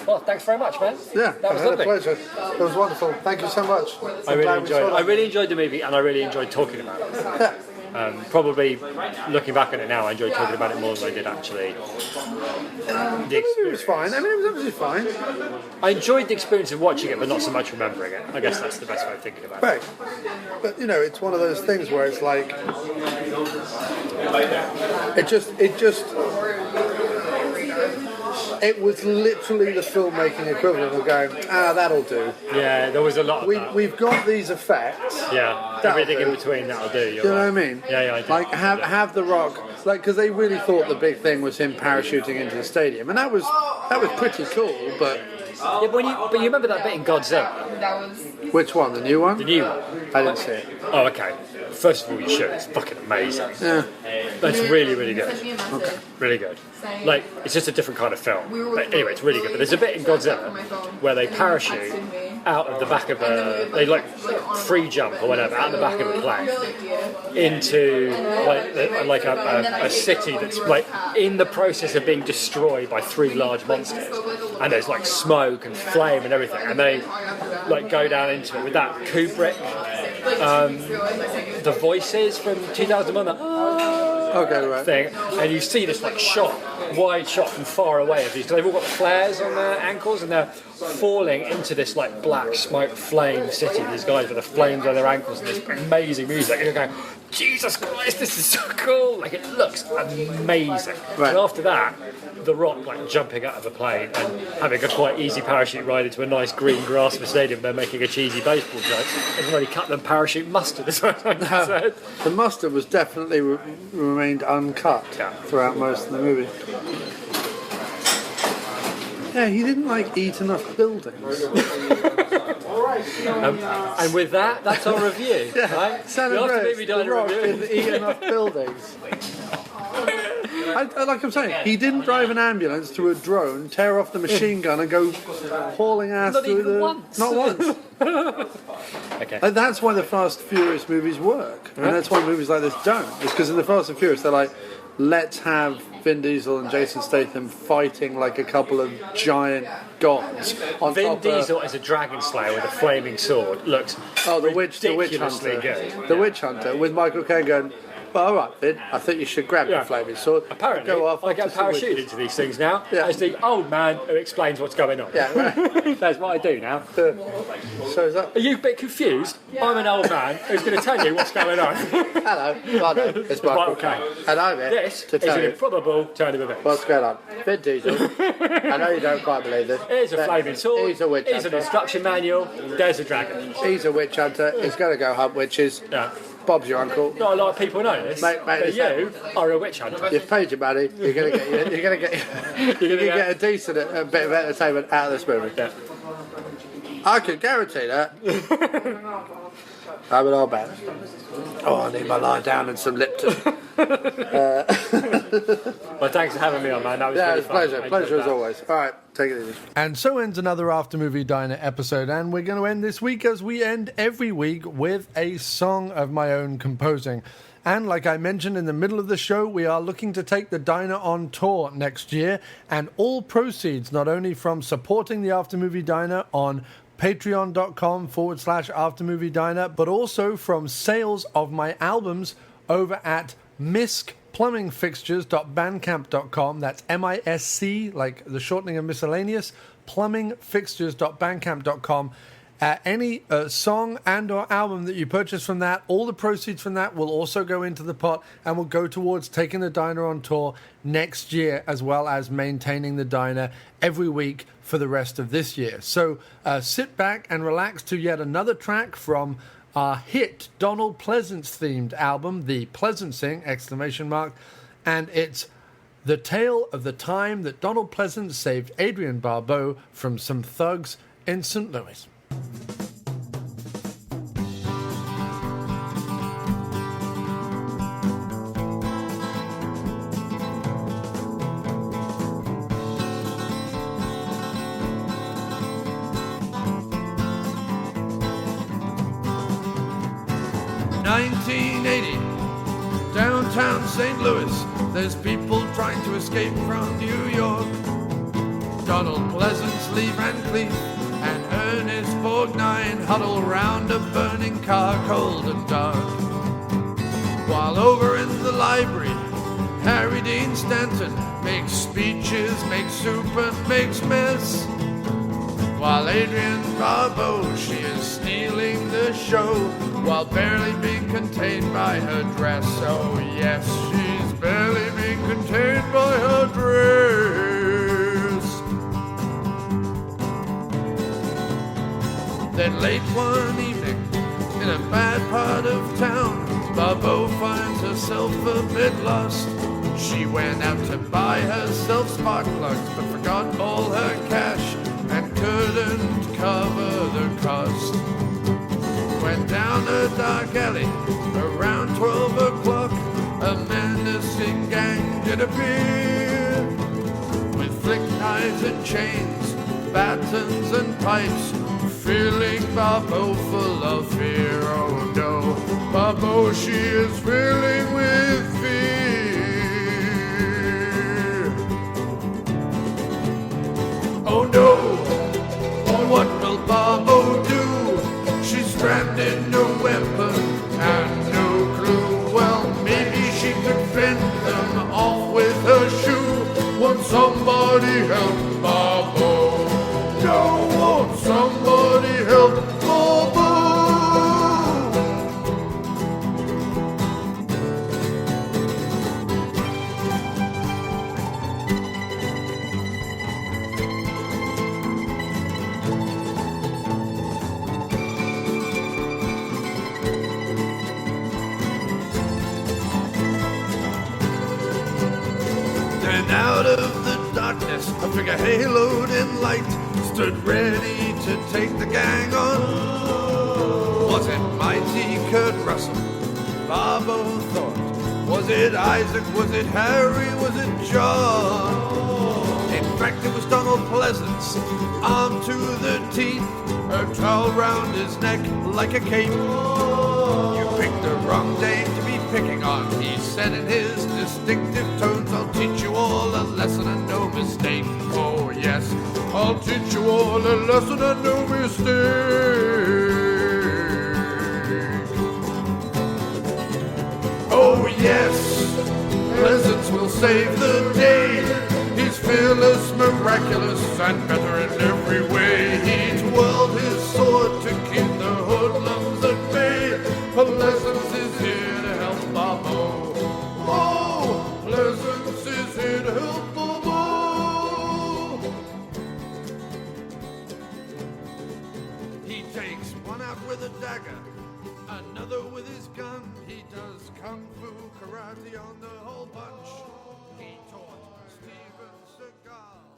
Well, thanks very much, man. Yeah, that was lovely. A pleasure. It was wonderful. Thank you so much. I really enjoyed the movie, and I really enjoyed talking about it. Yeah. Probably looking back on it now, I enjoyed talking about it more than I did actually. It was fine. I mean, it was absolutely fine. I enjoyed the experience of watching it, but not so much remembering it. I guess that's the best way of thinking about it. Right. But it's one of those things where it's like it was literally the filmmaking equivalent of going, that'll do. Yeah, there was a lot of that. We've got these effects. Yeah, everything in between that'll do. Do you know what I mean? Yeah, I do. Like, have The Rock, because they really thought the big thing was him parachuting into the stadium, and that was pretty cool, but... Yeah, but you remember that bit in Godzilla? Which one? The new one? The new one. I didn't see it. Oh, okay. First of all, you should. It's fucking amazing. Yeah. It's really, really good. Okay. Really good. It's just a different kind of film. But anyway, it's really good. But there's a bit in Godzilla where they parachute out of the back of they like free jump or whatever out of the back of a plane into like a city that's like in the process of being destroyed by 3 large monsters, and there's like smoke and flame and everything, and they like go down into it with that Kubrick, the voices from 2001. Okay, right. Thing, and you see this like wide shot from far away of these. They've all got flares on their ankles, and they're falling into this like black smoke flame city. These guys with the flames on their ankles and this amazing music. And you're going, Jesus Christ, this is so cool! Like it looks amazing. Right. And after that, The Rock like jumping out of a plane and having a quite easy parachute ride into a nice green grass of a stadium. They're making a cheesy baseball joke. They've already cut them parachute mustard, as I said. The mustard was definitely remained uncut throughout most of the movie. Yeah, he didn't like eat enough buildings. And with that, that's our review. Right? San Andreas, The Rock didn't eat enough buildings. Like I'm saying, he didn't drive an ambulance through a drone, tear off the machine gun, and go hauling ass Not through even once. Not once. Okay. And that's why the Fast and Furious movies work, and that's why movies like this don't. It's because in the Fast and Furious, they're like, let's have Vin Diesel and Jason Statham fighting like a couple of giant gods. Vin Diesel as a dragon slayer with a flaming sword looks the witch ridiculously hunter, good. the witch hunter with Michael Caine going, well, all right, Vin, I think you should grab the flaming sword. Apparently, go off I get parachuted into these things now as the old man who explains what's going on. Yeah, right. That's what I do now. So is that? Are you a bit confused? I'm an old man who's going to tell you what's going on. Hello, it's Michael Caine. And I'm here This to is tell an you improbable turn of events. what's going on. Vin Diesel, I know you don't quite believe this. Here's a flaming sword. He's a witch Here's an hunter. instruction manual. There's a dragon. He's a witch hunter. He's going to go hunt witches. Yeah. Bob's your uncle. Not a lot of people know this, Mate, but you are a witch hunter. You've paid your money. You're going to get a decent bit of entertainment out of this movie. Yeah. I can guarantee that. I'm an old man. Oh, I need my lie down and some Lipton. Well, thanks for having me on, man. That was really It's a fun. pleasure. Pleasure as always. All right, take it easy. And so ends another After Movie Diner episode, and we're going to end this week as we end every week with a song of my own composing. And like I mentioned in the middle of the show, we are looking to take the diner on tour next year, and all proceeds, not only from supporting the After Movie Diner on patreon.com/aftermoviediner, but also from sales of my albums over at miscplumbingfixtures.bandcamp.com. That's MISC, like the shortening of miscellaneous, plumbingfixtures.bandcamp.com. Any song and or album that you purchase from that, all the proceeds from that will also go into the pot and will go towards taking the diner on tour next year, as well as maintaining the diner every week for the rest of this year. So sit back and relax to yet another track from our hit Donald Pleasance themed album, The Pleasancing! And it's the tale of the time that Donald Pleasance saved Adrienne Barbeau from some thugs in St. Louis. Downtown St. Louis, there's people trying to escape from New York. Donald Pleasance, Lee Van Cleef, and Ernest Borgnine huddle round a burning car, cold and dark. While over in the library, Harry Dean Stanton makes speeches, makes soup and makes mess. While Adrienne Barbeau, she is stealing the show, while barely being contained by her dress. Oh yes, she's barely being contained by her dress. Then late one evening, in a bad part of town, Barbeau finds herself a bit lost. She went out to buy herself spark plugs, but forgot all her cash and couldn't cover the cost. Went down a dark alley around 12 o'clock. A menacing gang did appear, with flick knives and chains, batons and pipes, feeling Babo full of fear. Oh no, Babo, she is feeling with fear. Oh no, what will Babo do? She's stranded, no weapon and no clue. Well, maybe she could fend them off with her shoe. Won't somebody help Babo? No, won't somebody help Babo? Then out of the darkness, a figure haloed in light stood ready to take the gang on. Was it mighty Kurt Russell? Babo thought. Was it Isaac? Was it Harry? Was it John? In fact, it was Donald Pleasance, armed to the teeth, a towel round his neck like a cape. You picked the wrong dame to be picking on, he said in his distinctive tones. I'll teach you all a lesson and no mistake. Oh yes, I'll teach you all a lesson and no mistake. Oh yes, Pleasance will save the day. He's fearless, miraculous, and better in every way. He twirled his sword to keep the hoodlums at bay. Pleasance is here to help Babo. Oh, Pleasance is here to help Babo. He takes one out with a dagger, another with his gun. He does kung fu, karate on the whole bunch. He taught Steven Seagal.